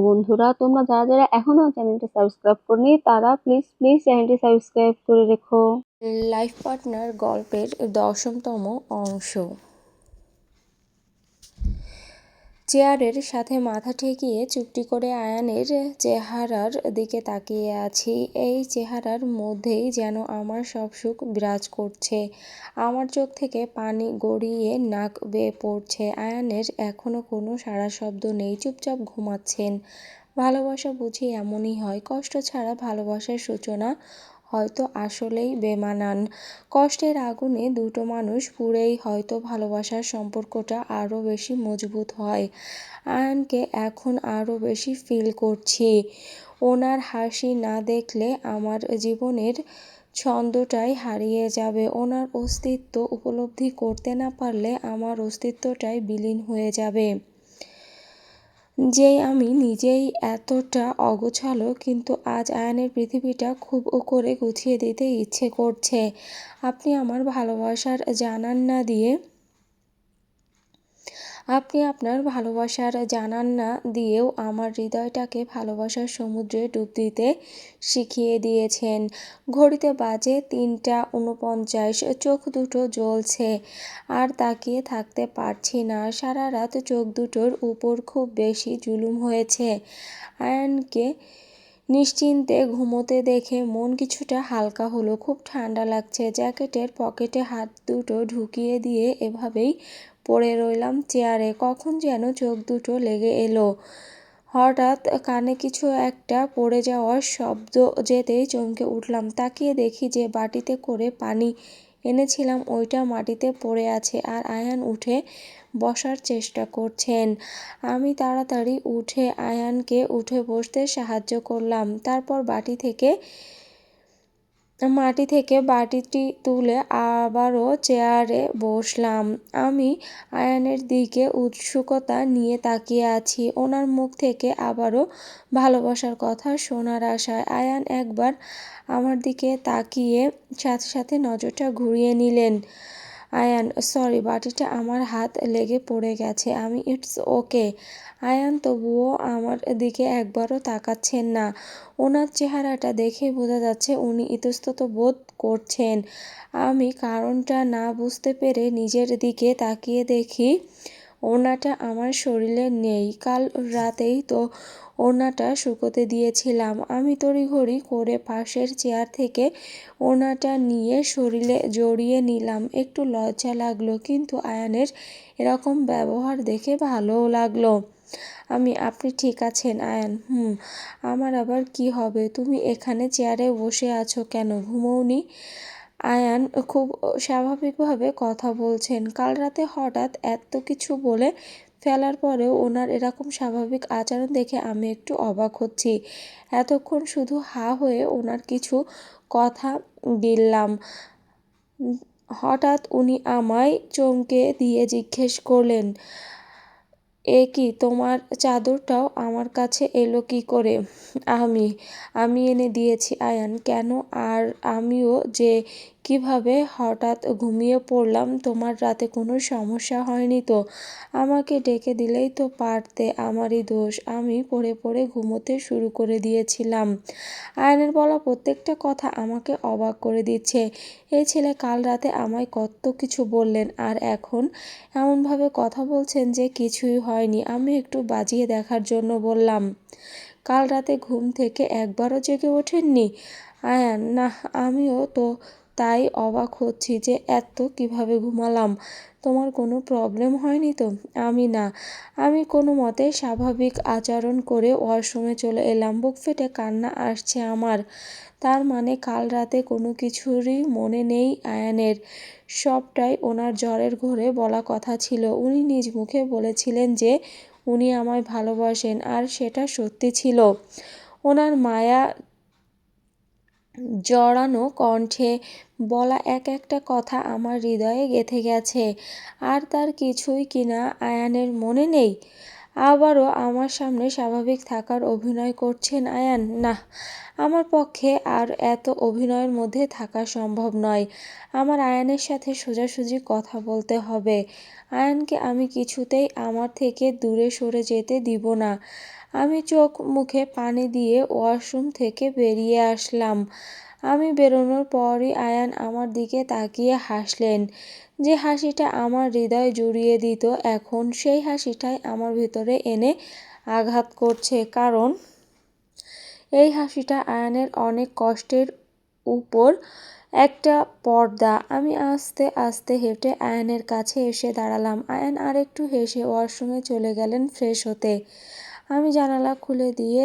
বন্ধুরা, তোমরা যারা যারা এখনো চ্যানেলটি সাবস্ক্রাইব করনি তারা প্লিজ প্লিজ চ্যানেলটি সাবস্ক্রাইব করে রেখো। লাইফ পার্টনার গল্পের 10তম অংশ। চেয়ারের সাথে মাথা ঠেকিয়ে চুপটি করে আয়ানের চেহারার দিকে তাকিয়ে আছি। এই চেহারার মধ্যেই যেন আমার সব সুখ বিরাজ করছে। আমার চোখ থেকে পানি গড়িয়ে নাক বেয়ে পড়ছে। আয়ানের এখনো কোনো সাড়া শব্দ নেই, চুপচাপ ঘুমাচ্ছেন। ভালোবাসা বুঝি এমনই হয়, কষ্ট ছাড়া ভালোবাসার সূচনা হয়তো আসলেই বেমানান। কষ্টের আগুনে দুটো মানুষ পুড়েই হয়তো ভালোবাসার সম্পর্কটা আরও বেশি মজবুত হয়। আয়ানকে এখন আরও বেশি ফিল করছি। ওনার হাসি না দেখলে আমার জীবনের ছন্দটাই হারিয়ে যাবে। ওনার অস্তিত্ব উপলব্ধি করতে না পারলে আমার অস্তিত্বটাই বিলীন হয়ে যাবে। যে আমি নিজেই এতটা অগোছালো, কিন্তু আজ আয়ানের পৃথিবীটা খুব করে গুছিয়ে দিতে ইচ্ছে করছে। আপনি আমার ভালোবাসার জানান না দিয়ে আপনি আপনার ভালোবাসার জানান না দিয়েও আমার হৃদয়টাকে ভালোবাসার সমুদ্রে ডুব দিতে শিখিয়ে দিয়েছেন। ঘড়িতে বাজে 3:49, চোখ দুটো জ্বলছে আর তাকিয়ে থাকতে পারছি না। সারা রাত চোখ দুটোর উপর খুব বেশি জুলুম হয়েছে। আয়ানকে নিশ্চিন্তে ঘুমোতে দেখে মন কিছুটা হালকা হলো। খুব ঠান্ডা লাগছে। জ্যাকেটের পকেটে হাত দুটো ঢুকিয়ে দিয়ে এভাবেই পড়ে রইলাম চেয়ারে। কখন যেন চোখ দুটো লেগে এলো। হঠাৎ কানে কিছু একটা পড়ে যাওয়ার শব্দ যেতেই চমকে উঠলাম। তাকিয়ে দেখি যে বাটিতে করে পানি এনেছিলাম ওইটা মাটিতে পড়ে আছে আর আয়ান উঠে বসার চেষ্টা করছেন। আমি তাড়াতাড়ি উঠে আয়ানকে উঠে বসতে সাহায্য করলাম। তারপর মাটি থেকে বাটিটি তুলে আবারও চেয়ারে বসলাম। আমি আয়ানের দিকে উৎসুকতা নিয়ে তাকিয়ে আছি, ওনার মুখ থেকে আবারও ভালোবাসার কথা শোনার আশায়। আয়ান একবার আমার দিকে তাকিয়ে সাথে সাথে নজরটা ঘুরিয়ে নিলেন। আয়ান, সরি, বাটিটা আমার হাত লেগে পড়ে গেছে। আমি ইটস ওকে। আয়ান তবুও আমার দিকে একবারও তাকাচ্ছেন না। ওনার চেহারাটা দেখেই বোঝা যাচ্ছে উনি ইতস্তত বোধ করছেন। আমি কারণটা না বুঝতে পেরে নিজের দিকে তাকিয়ে দেখি ওড়নাটা আমার শরীরে নেই। কাল রাতেই তো ওড়নাটা শুকোতে দিয়েছিলাম। আমি তড়িঘড়ি করে পাশের চেয়ার থেকে ওড়নাটা নিয়ে শরীরে জড়িয়ে নিলাম। একটু লজ্জা লাগলো, কিন্তু আয়ানের এরকম ব্যবহার দেখে ভালোও লাগলো। আপনি ঠিক আছেন আয়ান? আমার আবার কি হবে? তুমি এখানে চেয়ারে বসে আছো কেন? ঘুমোওনি? আয়ান খুব স্বাভাবিকভাবে কথা বলছেন। কাল রাতে হঠাৎ এত কিছু বলে ফেলার পরেও ওনার এরকম স্বাভাবিক আচরণ দেখে আমি একটু অবাক হচ্ছি। এতক্ষণ শুধু হা হয়ে ওনার কিছু কথা গিললাম। হঠাৎ উনি আমায় চমকে দিয়ে জিজ্ঞেস করলেন, এ কি, তোমার চাদরটাও আমার কাছে এলো কি করে? আমি এনে দিয়েছি আয়ান। কেন? আর আমিও যে কিভাবে হঠাৎ ঘুমিয়ে পড়লাম, তোমার রাতে কোনো সমস্যা হয়নি তো? আমাকে ডেকে দিলেই তো পারতে, আমারই দোষ। আমি পড়ে পড়ে ঘুমোতে শুরু করে দিয়েছিলাম। আয়ানের বলা প্রত্যেকটা কথা আমাকে অবাক করে দিচ্ছে। এই ছেলে কাল রাতে আমায় কত কিছু বললেন, আর এখন এমনভাবে কথা বলছেন যে কিছুই হয়নি। আমি একটু বাজিয়ে দেখার জন্য বললাম, কাল রাতে ঘুম থেকে একবারও জেগে ওঠেননি? আয়ান, না, আমিও তো তাই অবাক হচ্ছি যে এত কিভাবে ঘুমালাম। তোমার কোনো প্রবলেম হয়নি তো? আমি কোনো মতে স্বাভাবিক আচরণ করে ওয়াশরুমে চলে এলাম। বুক ফেটে কান্না আসছে আমার। তার মানে কাল রাতে কোনো কিছুরই মনে নেই আয়ানের। সবটাই ওনার জ্বরের ঘোরে বলা কথা ছিল। উনি নিজ মুখে বলেছিলেন যে উনি আমায় ভালোবাসেন, আর সেটা সত্যি ছিল। ওনার মায়া জড়ানো কণ্ঠে বলা এক একটা কথা আমার হৃদয়ে গেঁথে গেছে। আর তার কিছুই কিনা আয়ানের মনে নেই। আবারও আমার সামনে স্বাভাবিক থাকার অভিনয় করছেন আয়ান। না, আমার পক্ষে আর এত অভিনয়ের মধ্যে থাকা সম্ভব নয়। আমার আয়ানের সাথে সোজাসুজি কথা বলতে হবে। আয়ানকে আমি কিছুতেই আমার থেকে দূরে সরে যেতে দিব না। আমি চোখ মুখে পানি দিয়ে ওয়াশরুম থেকে বেরিয়ে আসলাম। আমি বেরোনোর পরই আয়ান আমার দিকে তাকিয়ে হাসলেন। যে হাসিটা আমার হৃদয় জুড়িয়ে দিত, এখন সেই হাসিটাই আমার ভিতরে এনে আঘাত করছে। কারণ এই হাসিটা আয়ানের অনেক কষ্টের উপর একটা পর্দা। আমি আস্তে আস্তে হেঁটে আয়ানের কাছে এসে দাঁড়ালাম। আয়ান আরেকটু হেসে ওয়াশরুমে চলে গেলেন ফ্রেশ হতে। আমি জানালা খুলে দিয়ে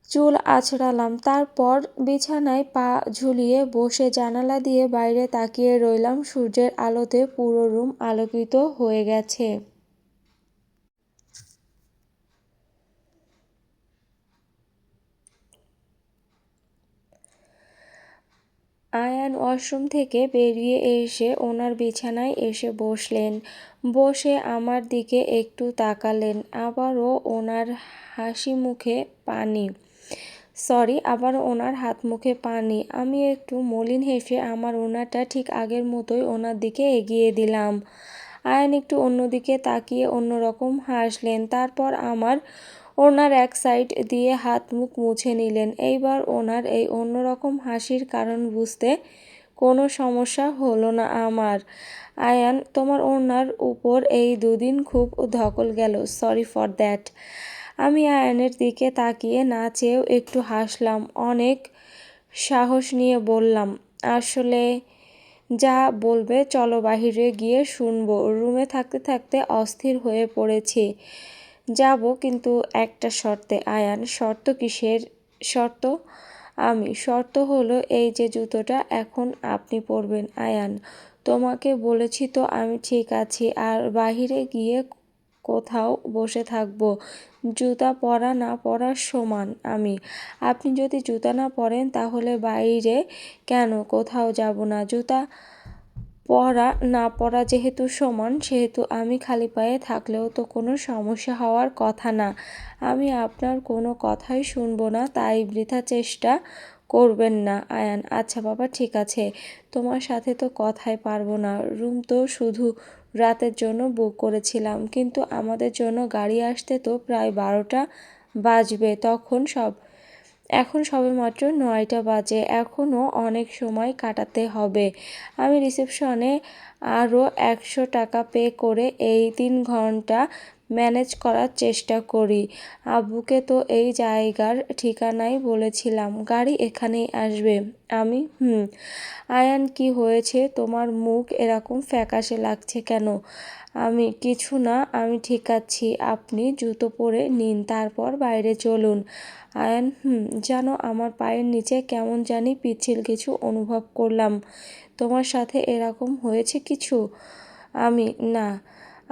চুল আঁচড়ালাম, তারপর বিছানায় পা ঝুলিয়ে বসে জানালা দিয়ে বাইরে তাকিয়ে রইলাম। সূর্যের আলোতে পুরো রুম আলোকিত হয়ে গেছে। আয়ান ওয়াশরুম থেকে বেরিয়ে এসে ওনার বিছানায় এসে বসলেন। বসে আমার দিকে একটু তাকালেন। আবারও ওনার হাত মুখে পানি। আমি একটু মলিন হেসে আমার ওনাটা ঠিক আগের মতোই ওনার দিকে এগিয়ে দিলাম। আয়ান একটু অন্যদিকে তাকিয়ে অন্যরকম হাসলেন। তারপর আমার ওনার এক সাইড দিয়ে হাত মুখ মুছে নিলেন। এইবার ওনার এই অন্যরকম হাসির কারণ বুঝতে কোনো সমস্যা হলো না আমার। আয়ান, তোমার ওনার উপর এই দুদিন খুব ধকল গেল। Sorry for that. আমি আয়ানের দিকে তাকিয়ে না চেয়েও একটু হাসলাম। অনেক সাহস নিয়ে বললাম, আসলে যা বলবে চলো বাহিরে গিয়ে শুনবো। রুমে থাকতে থাকতে অস্থির হয়ে পড়েছি। যাব, কিন্তু একটা শর্তে। আয়ান, শর্ত কিসের শর্ত? শর্ত হলো এই যে জুতোটা এখন আপনি পরবেন। আয়ান, তোমাকে বলেছি তো আমি ঠিক আছি, আর বাহিরে গিয়ে কোথাও বসে থাকবো। জুতা পরা না পরার সমান আপনি যদি জুতা না পরেন তাহলে বাইরে কেন, কোথাও যাব না। জুতা পরা না পরা যেহেতু সমান, সেহেতু আমি খালি পায়ে থাকলেও তো কোনো সমস্যা হওয়ার কথা না। আমি আপনার কোনো কথাই শুনবো না, তাই বৃথা চেষ্টা করবেন না। আয়ান, আচ্ছা বাবা, ঠিক আছে। তোমার সাথে তো কথাই পারবো না। রুম তো শুধু রাতের জন্য বুক করেছিলাম, কিন্তু আমাদের জন্য গাড়ি আসতে তো প্রায় 12টা বাজবে। এখন সবেমাত্র 9টা বাজে। এখনও অনেক সময় কাটাতে হবে। আমি রিসেপশনে আরও 100 টাকা পে করে এই 3 ঘন্টা ম্যানেজ করার চেষ্টা করি। আব্বুকে তো এই জায়গার ঠিকানাই বলেছিলাম। গাড়ি এখানেই আসবে। আয়ান, কি হয়েছে? তোমার মুখ এরকম ফ্যাকাশে লাগছে কেন? কিছু না, আমি ঠিক আছি। আপনি জুতো পরে নিন, তারপর বাইরে চলুন। আয়ান, জানো, আমার পায়ের নিচে কেমন জানি পিচ্ছিল কিছু অনুভব করলাম। তোমার সাথে এরকম হয়েছে কিছু? না,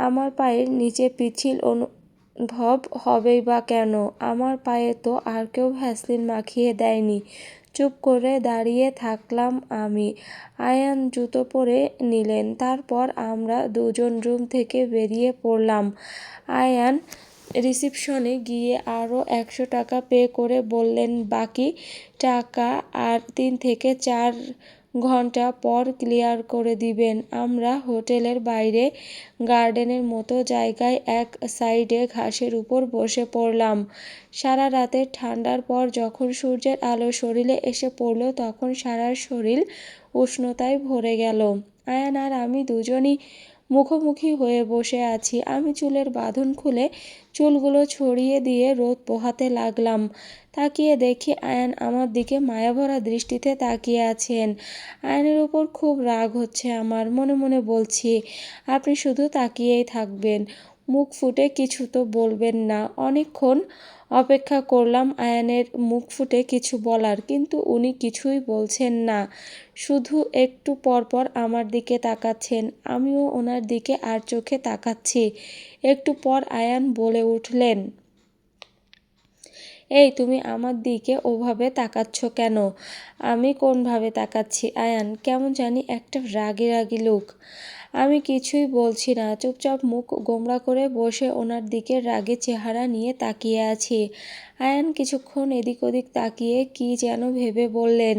আমার পায়ের নিচে পিচ্ছিল অনুভব হবেই বা কেন? আমার পায়ে তো আর কেউ ভ্যাসলিন মাখিয়ে দেয়নি। চুপ করে দাঁড়িয়ে থাকলাম আমি। আয়ান জুতো পরে নিলেন। তারপর আমরা দুজন রুম থেকে বেরিয়ে পড়লাম। আয়ান রিসিপশনে গিয়ে আরও 100 টাকা পে করে বললেন বাকি টাকা আর 3 থেকে 4 ঘন্টা পর ক্লিয়ার করে দিবেন। আমরা হোটেলের বাইরে গার্ডেনের মতো জায়গায় এক সাইডে ঘাসের উপর বসে পড়লাম। সারা রাতের ঠান্ডার পর যখন সূর্যের আলো শরীরে এসে পড়ল, তখন সারা শরীর উষ্ণতায় ভরে গেল। আয়ান আর আমি দুজনই মুখোমুখি হয়ে বসে আছি। আমি চুলের বাঁধন খুলে চুলগুলো ছড়িয়ে দিয়ে রোদ পোহাতে লাগলাম। তাকিয়ে দেখি আয়ান আমার দিকে মায়াভরা দৃষ্টিতে তাকিয়ে আছেন। আয়ানের উপর খুব রাগ হচ্ছে আমার। মনে মনে বলছি, আপনি শুধু তাকিয়েই থাকবেন, মুখ ফুটে কিছু তো বলবেন না। অনেকক্ষণ অপেক্ষা করলাম আয়ানের মুখ ফুটে কিছু বলার, কিন্তু উনি কিছুই বলছেন না। শুধু একটু পরপর আমার দিকে তাকাচ্ছেন। আমিও ওনার দিকে আর চোখে তাকাচ্ছি। একটু পর আয়ান বলে উঠলেন, এই তুমি আমার দিকে ওভাবে তাকাচ্ছ কেন? আমি কোনভাবে তাকাচ্ছি? আয়ান, কেমন জানি একটা রাগী রাগী লুক। আমি কিছুই বলছি না, চুপচাপ মুখ গোমড়া করে বসে ওনার দিকে রাগে চেহারা নিয়ে তাকিয়ে আছি। আয়ান কিছুক্ষণ এদিক ওদিক তাকিয়ে কি যেন ভেবে বললেন,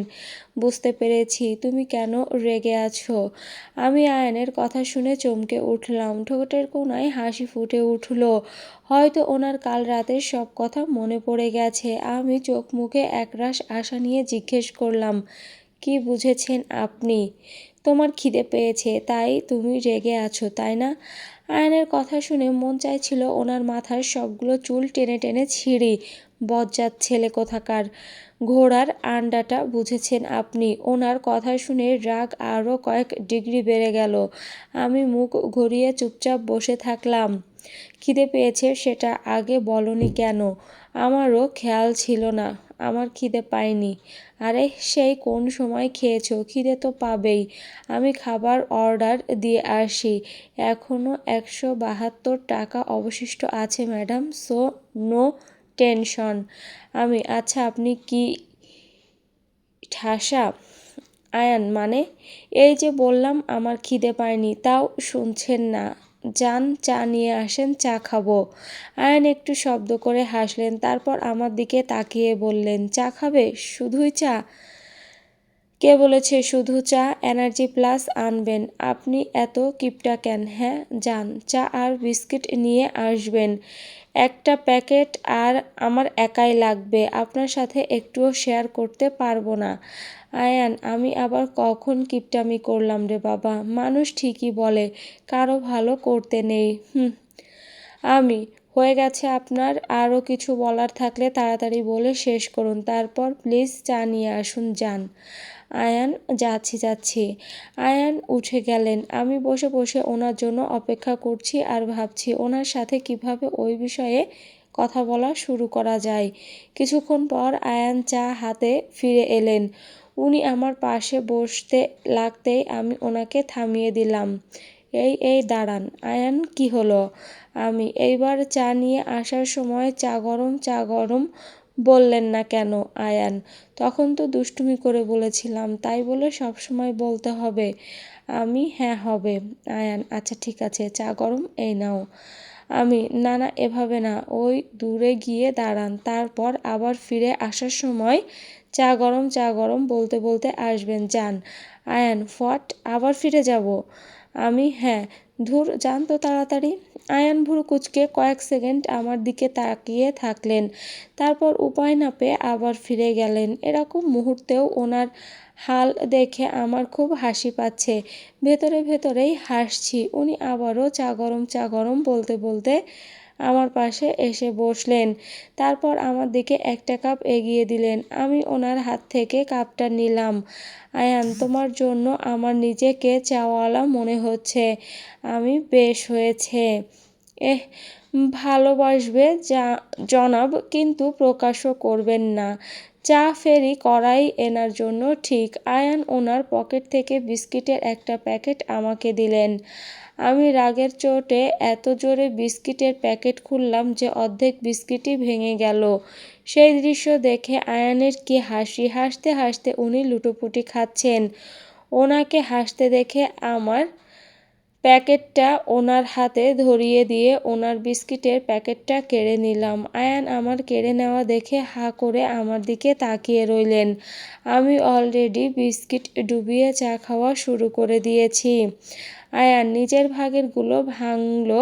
বুঝতে পেরেছি তুমি কেন রেগে আছো। আমি আয়ানের কথা শুনে চমকে উঠলাম, ঠোঁটের কোণায় হাসি ফুটে উঠল। হয়তো ওনার কাল রাতের সব কথা মনে পড়ে গেছে। আমি চোখ মুখে একরাশ আশা নিয়ে জিজ্ঞেস করলাম, কি বুঝেছেন আপনি? তোমার খিদে পেয়েছে তাই তুমি রেগে আছো, তাই না? আয়নের কথা শুনে মন চাইছিল ওনার মাথার সবগুলো চুল টেনে টেনে ছিঁড়ি। বজ্জাত ছেলে কোথাকার। ঘোড়ার আন্ডাটা বুঝেছেন আপনি। ওনার কথা শুনে রাগ আরও কয়েক ডিগ্রি বেড়ে গেল। আমি মুখ ঘুরিয়ে চুপচাপ বসে থাকলাম। খিদে পেয়েছে সেটা আগে বলনি কেন? আমারও খেয়াল ছিল না আমার খিদে পায়নি। আরে সেই কোন সময় খেয়েছো? খিদে তো পাবেই। আমি খাবার অর্ডার দিয়ে আসি। এখনও 172 টাকা অবশিষ্ট আছে ম্যাডাম, সো নো টেনশন। আচ্ছা আপনি কি ঠাসা? আয়ান, মানে? এই যে বললাম আমার খিদে পায়নি, তাও শুনছেন না। যান চা নিয়ে আসেন, চা খাবো। আয়ান একটু শব্দ করে হাসলেন, তারপর আমার দিকে তাকিয়ে বললেন, চা খাবে? শুধুই চা? কে বলেছে শুধু চা? এনার্জি প্লাস আনবেন। আপনি এত কিপটা কেন? হ্যাঁ, যান চা আর বিস্কিট নিয়ে আসবেন। একটা প্যাকেট আর আমার একাই লাগবে, আপনার সাথে একটুও শেয়ার করতে পারবো না। আয়ান, আমি আবার কখন কিপটামি করলাম রে বাবা? মানুষ ঠিকই বলে কারো ভালো করতে নেই। আমি হয়ে গেছে আপনার। আরও কিছু বলার থাকলে তাড়াতাড়ি বলে শেষ করুন, তারপর প্লিজ চা নিয়ে আসুন, যান। আয়ান, যাচ্ছি। আয়ান উঠে গেলেন। আমি বসে বসে ওনার জন্য অপেক্ষা করছি আর ভাবছি ওনার সাথে কিভাবে ওই বিষয়ে কথা বলা শুরু করা যায়। কিছুক্ষণ পর আয়ান চা হাতে ফিরে এলেন। উনি আমার পাশে বসতে লাগতেই আমি ওনাকে থামিয়ে দিলাম। এই দাঁড়ান। আয়ান, কি হলো? এইবার চা নিয়ে আসার সময় চা গরম বললেন না কেন? আয়ান, তখন তো দুষ্টুমি করে বলেছিলাম, তাই বলে সব সময় বলতে হবে? হ্যাঁ হবে। আয়ান, আচ্ছা ঠিক আছে, চা গরম, এই নাও। না এভাবে না, ওই দূরে গিয়ে দাঁড়ান, তারপর আবার ফিরে আসার সময় চা গরম বলতে বলতে আসবেন, যান। আয়ান, হোয়াট? আবার ফিরে যাব? হ্যাঁ। ধুর, যান তো তাড়াতাড়ি। আয়ান ভুরু কুঁচকে কয়েক সেকেন্ড আমার দিকে তাকিয়ে থাকলেন, তারপর উপায় না পেয়ে আবার ফিরে গেলেন। এরকম মুহূর্তেও ওনার হাল দেখে আমার খুব হাসি পাচ্ছে। ভেতরেই হাসছি। উনি আবারও চা গরম বলতে বলতে আমার পাশে এসে বসলেন, তারপর আমার দিকে একটা কাপ এগিয়ে দিলেন। আমি ওনার হাত থেকে কাপটা নিলাম। আয়ান, তোমার জন্য আমার নিজেকে চাওয়ালা মনে হচ্ছে। বেশ হয়েছে। এহ, ভালোবাসবে জনাব, কিন্তু প্রকাশও করবেন না। চা ফেরি করাই এনার জন্য ঠিক। আয়ান ওনার পকেট থেকে বিস্কিটের একটা প্যাকেট আমাকে দিলেন। আমি রাগের চোটে এত জোরে বিস্কিটের প্যাকেট খুললাম যে অর্ধেক বিস্কিটই ভেঙে গেল। সেই দৃশ্য দেখে আয়ানের কি হাসি। হাসতে হাসতে উনি লুটোপুটি খাচ্ছেন। ওনাকে হাসতে দেখে আমার প্যাকেটটা ওনার হাতে ধরিয়ে দিয়ে ওনার বিস্কিটের প্যাকেটটা কেড়ে নিলাম। আয়ান আমার কেড়ে নেওয়া দেখে হাঁ করে আমার দিকে তাকিয়ে রইলেন। আমি অলরেডি বিস্কিট ডুবিয়ে চা খাওয়া শুরু করে দিয়েছি। আয়ান নিজের ভাগেরগুলো ভাঙলো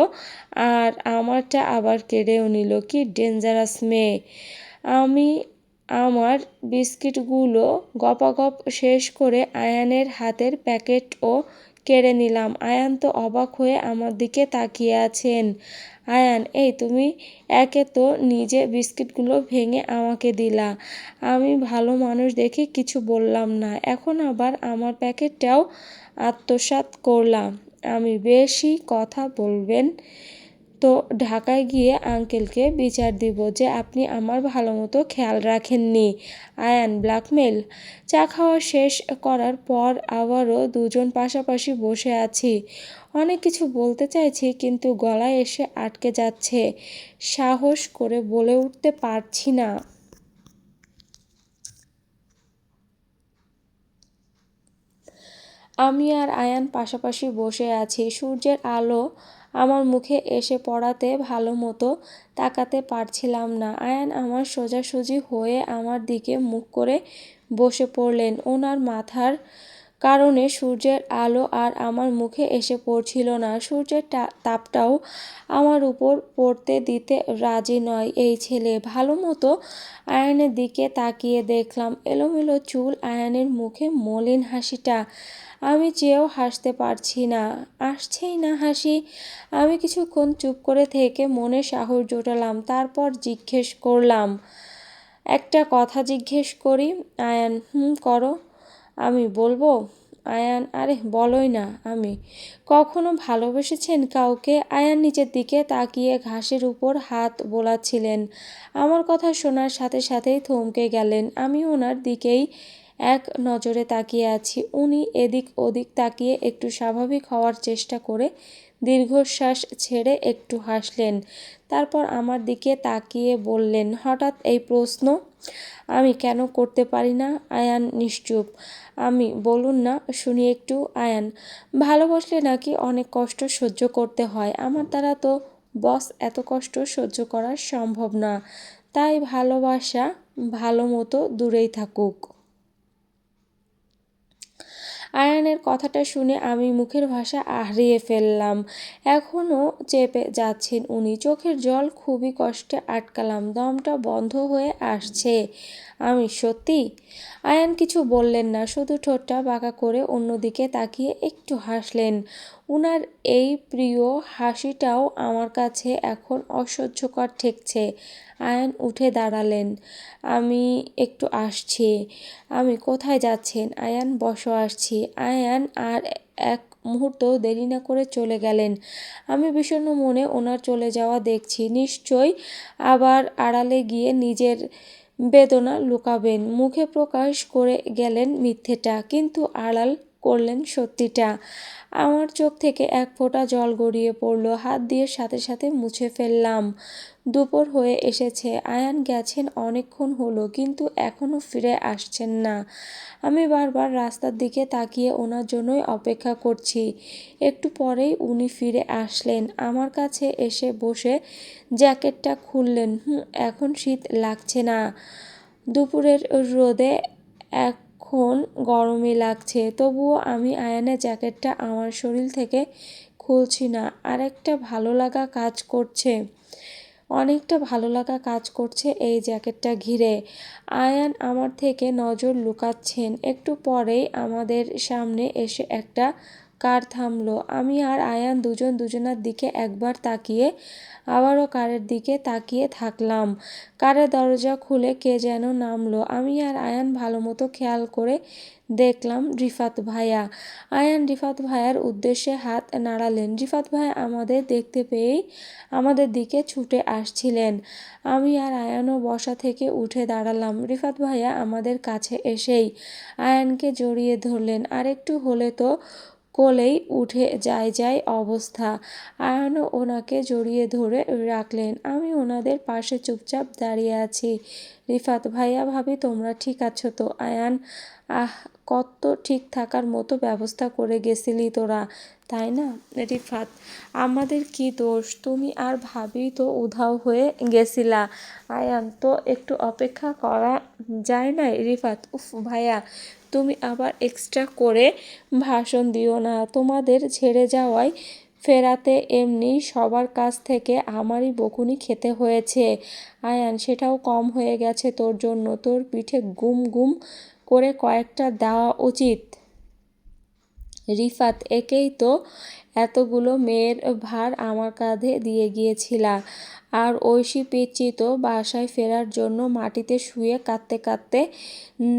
আর আমারটা আবার কেড়েও নিল। কি ডেঞ্জারাস মেয়ে! আমি আমার বিস্কিটগুলো গপাগপ শেষ করে আয়ানের হাতের প্যাকেটও কেড়ে নিলাম। আয়ান তো অবাক হয়ে আমার দিকে তাকিয়ে আছেন। আয়ান, এই তুমি একে তো নিজে বিস্কিটগুলো ভেঙে আমাকে দিলা, আমি ভালো মানুষ দেখে কিছু বললাম না, এখন আবার আমার প্যাকেটটাও আত্মসাৎ করলাম। বেশি কথা বলবেন তো ঢাকায় গিয়ে আঙ্কেলকে বিচার দিব যে আপনি আমার ভালো মতো খেয়াল রাখেননি। আয়ান, ব্ল্যাকমেল? চা খাওয়া শেষ করার পর আবারও দুজন পাশাপাশি বসে আছি। অনেক কিছু বলতে চাইছি কিন্তু গলায় এসে আটকে যাচ্ছে, সাহস করে বলে উঠতে পারছি না। আমি আর আয়ান পাশাপাশি বসে আছি। সূর্যের আলো আমার মুখে এসে পড়াতে ভালো মতো তাকাতে পারছিলাম না। আয়ান আমার সোজাসুজি হয়ে আমার দিকে মুখ করে বসে পড়লেন। ওনার মাথার কারণে সূর্যের আলো আর আমার মুখে এসে পড়ছিল না। সূর্যের তাপটাও আমার উপর পড়তে দিতে রাজি নয় এই ছেলে। ভালো মতো আয়ানের দিকে তাকিয়ে দেখলাম এলোমেলো চুল, আয়ানের মুখে মলিন হাসিটা। আমি চেয়েও হাসতে পারছি না, আসছেই না হাসি। আমি কিছুক্ষণ চুপ করে থেকে মনে সাহস জোটালাম, তারপর জিজ্ঞেস করলাম, একটা কথা জিজ্ঞেস করি? আয়ান, করো। আমি বলবো? আয়ান, আরে বলোই না। আমি, কখনো ভালোবেসেছেন কাউকে? আয়ান নিচের দিকে তাকিয়ে ঘাসের উপর হাত বোলাচ্ছিলেন। আমার কথা শোনার সাথে সাথেই থমকে গেলেন। আমি ওনার দিকেই এক নজরে তাকিয়ে আছি। উনি এদিক ওদিক তাকিয়ে একটু স্বাভাবিক হওয়ার চেষ্টা করে দীর্ঘশ্বাস ছেড়ে একটু হাসলেন। তারপর আমার দিকে তাকিয়ে বললেন, হঠাৎ এই প্রশ্ন? আমি কেন করতে পারি না? আয়ান নিশ্চুপ। আমি, বলুন না শুনি একটু। আয়ান, ভালোবাসলে নাকি অনেক কষ্ট সহ্য করতে হয়। আমার দ্বারা তো বস এত কষ্ট সহ্য করা সম্ভব না। তাই ভালোবাসা ভালো মতো দূরেই থাকুক। আয়ানের কথাটা শুনে আমি মুখের ভাষা হারিয়ে ফেললাম। এখনও চেপে যাচ্ছেন উনি। চোখের জল খুবই কষ্টে আটকালাম, দমটা বন্ধ হয়ে আসছে। আমি, সত্যি? আয়ান কিছু বললেন না, শুধু ঠোঁটটা বাঁকা করে অন্যদিকে তাকিয়ে একটু হাসলেন। উনার এই প্রিয় হাসিটাও আমার কাছে এখন অসহ্যকর ঠেকছে। আয়ান উঠে দাঁড়ালেন। আমি একটু আসছি। আমি, কোথায় যাচ্ছেন? আয়ান, বসো, আসছি। আয়ান আর এক মুহূর্ত দেরি না করে চলে গেলেন। আমি বিষণ্ণ মনে ওনার চলে যাওয়া দেখছি। নিশ্চয়ই আবার আড়ালে গিয়ে নিজের বেদনা লুকাবেন। মুখে প্রকাশ করে গেলেন মিথ্যেটা, কিন্তু আড়াল করলেন সত্যিটা। আমার চোখ থেকে এক ফোঁটা জল গড়িয়ে পড়ল। হাত দিয়ে সাথে সাথে মুছে ফেললাম। দুপুর হয়ে এসেছে। আয়ান গেছেন অনেকক্ষণ হলো, কিন্তু এখনও ফিরে আসছেন না। আমি বারবার রাস্তার দিকে তাকিয়ে ওনার জন্যই অপেক্ষা করছি। একটু পরেই উনি ফিরে আসলেন। আমার কাছে এসে বসে জ্যাকেটটা খুললেন। এখন শীত লাগছে না। দুপুরের রোদে এখন গরমই লাগছে। তবুও আমি আয়ানের জ্যাকেটটা আমার শরীর থেকে খুলছি না। অনেকটা ভালো লাগা কাজ করছে এই জ্যাকেটটা ঘিরে। আয়ান আমার থেকে নজর লুকাচ্ছেন। একটু পরেই আমাদের সামনে এসে একটা কার থামলো। আমি আর আয়ান দুজন দুজনার দিকে একবার তাকিয়ে আবারও কারের দিকে তাকিয়ে থাকলাম। কারের দরজা খুলে কে যেন নামলো। আমি আর আয়ান ভালো মতো খেয়াল করে দেখলাম রিফাত ভাইয়া। আয়ান রিফাত ভাইয়ার উদ্দেশ্যে হাত নাড়ালেন। রিফাত ভাইয়া আমাদের দেখতে পেয়েই আমাদের দিকে ছুটে আসছিলেন। আমি আর আয়ানও বসা থেকে উঠে দাঁড়ালাম। রিফাত ভাইয়া আমাদের কাছে এসেই আয়ানকে জড়িয়ে ধরলেন। আরেকটু হলে তো কোলেই উঠে যায় অবস্থা। আয়ানও ওনাকে জড়িয়ে ধরে রাখলেন। আমি ওনাদের পাশে চুপচাপ দাঁড়িয়ে আছি। রিফাত ভাইয়া, ভাবি তোমরা ঠিক আছো তো? আয়ান, কত ঠিক থাকার মতো ব্যবস্থা করে গেছিলি তোরা, তাই না? রিফাত, আমাদের কি দোষ? তুমি আর ভাবি তো উধাও হয়ে গেছিলা। আয়ান, তো একটু অপেক্ষা করা যায় না? রিফাত, উফ ভাইয়া, তুমি আবার এক্সট্রা করে ভাষণ দিও না। তোমাদের ছেড়ে যাওয়ায় ফেরাতে এমনি সবার কাছ থেকে আমারই বকুনি খেতে হয়েছে। আয়ান, সেটাও কম হয়ে গেছে তোর জন্য। তোর পিঠে গুম গুম করে কয়েকটা দেওয়া উচিত। রিফাত, একেই তো এতগুলো মেয়ের ভার আমার কাঁধে দিয়ে গিয়েছিলা। আর ঐশী পিচ্চি তো বাসায় ফেরার জন্য মাটিতে শুয়ে কাঁদতে কাঁদতে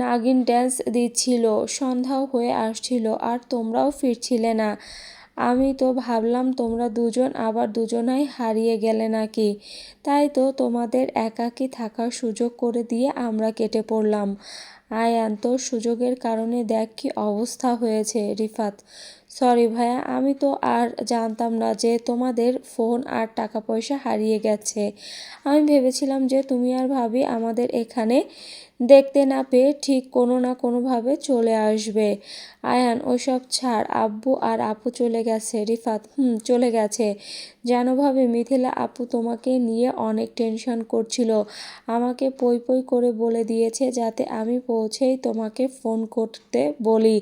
নাগিন ড্যান্স দিচ্ছিল। সন্ধ্যাও হয়ে আসছিল আর তোমরাও ফিরছিলে না। আমি তো ভাবলাম তোমরা দুজন আবার দুজনাই হারিয়ে গেলে নাকি। তাই তো তোমাদের একাকী থাকার সুযোগ করে দিয়ে আমরা কেটে পড়লাম। আয়ান, তোর সুযোগের কারণে দেখ কি অবস্থা হয়েছে। রিফাত, সরি ভাইয়া, আমি তো আর জানতাম না যে তোমাদের ফোন আর টাকা পয়সা হারিয়ে গেছে। আমি ভেবেছিলাম যে তুমি আর ভাবি আমাদের এখানে দেখতে না পেয়ে ঠিক কোনো না কোনোভাবে চলে আসবে। আয়ান ওইসব ছাড়, আব্বু আর আপু চলে গেছে। রিফাত চলে গেছে। যেন ভাবে মিথিলা আপু তোমাকে নিয়ে অনেক টেনশন করছিল, আমাকে পই পই করে বলে দিয়েছে যাতে আমি পৌঁছেই তোমাকে ফোন করতে বলি।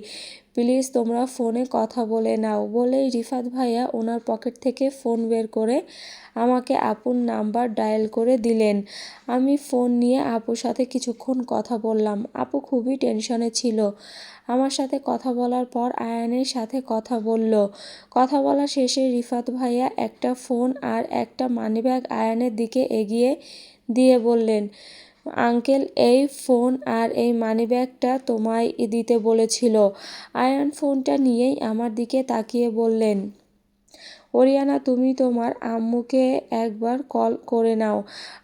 প্লিজ তোমরা ফোনে কথা বলে নাও। বলেই রিফাত ভাইয়া ওনার পকেট থেকে ফোন বের করে আমাকে আপুর নাম্বার ডায়াল করে দিলেন। আমি ফোন নিয়ে আপুর সাথে কিছুক্ষণ কথা বললাম। আপু খুবই টেনশনে ছিল। আমার সাথে কথা বলার পর আয়ানের সাথে কথা বলল। কথা বলা শেষে রিফাত ভাইয়া একটা ফোন আর একটা মানিব্যাগ আয়ানের দিকে এগিয়ে দিয়ে বললেন, আঙ্কেল এই ফোন আর এই মানিব্যাগটা তোমায় দিতে বলেছিল। আয়ান ফোনটা নিয়েই আমার দিকে তাকিয়ে বললেন, ওরিয়ানা তুমি তোমার আম্মুকে একবার কল করে নাও,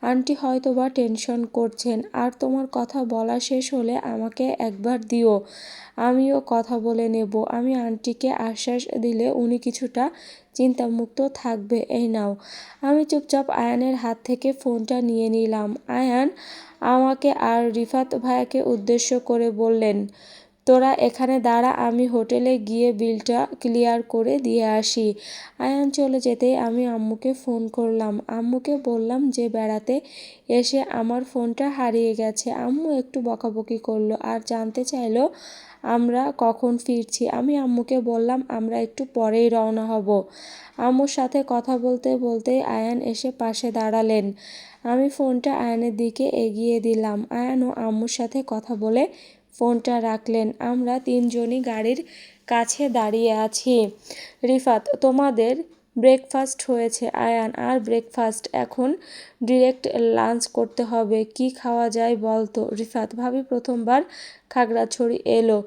আন্টি হয়তো বা টেনশন করছেন, আর তোমার কথা বলা শেষ হলে আমাকে একবার দিও, আমিও কথা বলে নেব। আমি আন্টিকে আশ্বাস দিলে উনি কিছুটা চিন্তামুক্ত থাকবে। এই নাও। আমি চুপচাপ আয়ানের হাত থেকে ফোনটা নিয়ে নিলাম। আয়ান আমাকে আর রিফাত ভাইয়াকে উদ্দেশ্য করে বললেন, তোরা এখানে দাঁড়া, আমি হোটেলে গিয়ে বিলটা ক্লিয়ার করে দিয়ে আসি। আয়ান চলে যেতেই আমি আম্মুকে ফোন করলাম। আম্মুকে বললাম যে বেড়াতে এসে আমার ফোনটা হারিয়ে গেছে। আম্মু একটু বকাবকি করলো আর জানতে চাইলো আমরা কখন ফিরছি। আমি আম্মুকে বললাম আমরা একটু পরেই রওনা হব। আম্মুর সাথে কথা বলতে বলতেই আয়ান এসে পাশে দাঁড়ালেন। আমি ফোনটা আয়ানের দিকে এগিয়ে দিলাম। আয়ানও আম্মুর সাথে কথা বলে ফোনটা রাখলেন। আমরা তিনজনই গাড়ির কাছে দাঁড়িয়ে আছি। রিফাত, তোমাদের ব্রেকফাস্ট হয়েছে। আয়ান, আর ব্রেকফাস্ট, এখন ডিরেক্ট লাঞ্চ করতে হবে। কি খাওয়া যায় বল তো? রিফাত, ভাবি প্রথমবার খাগড়াছড়ি এলো,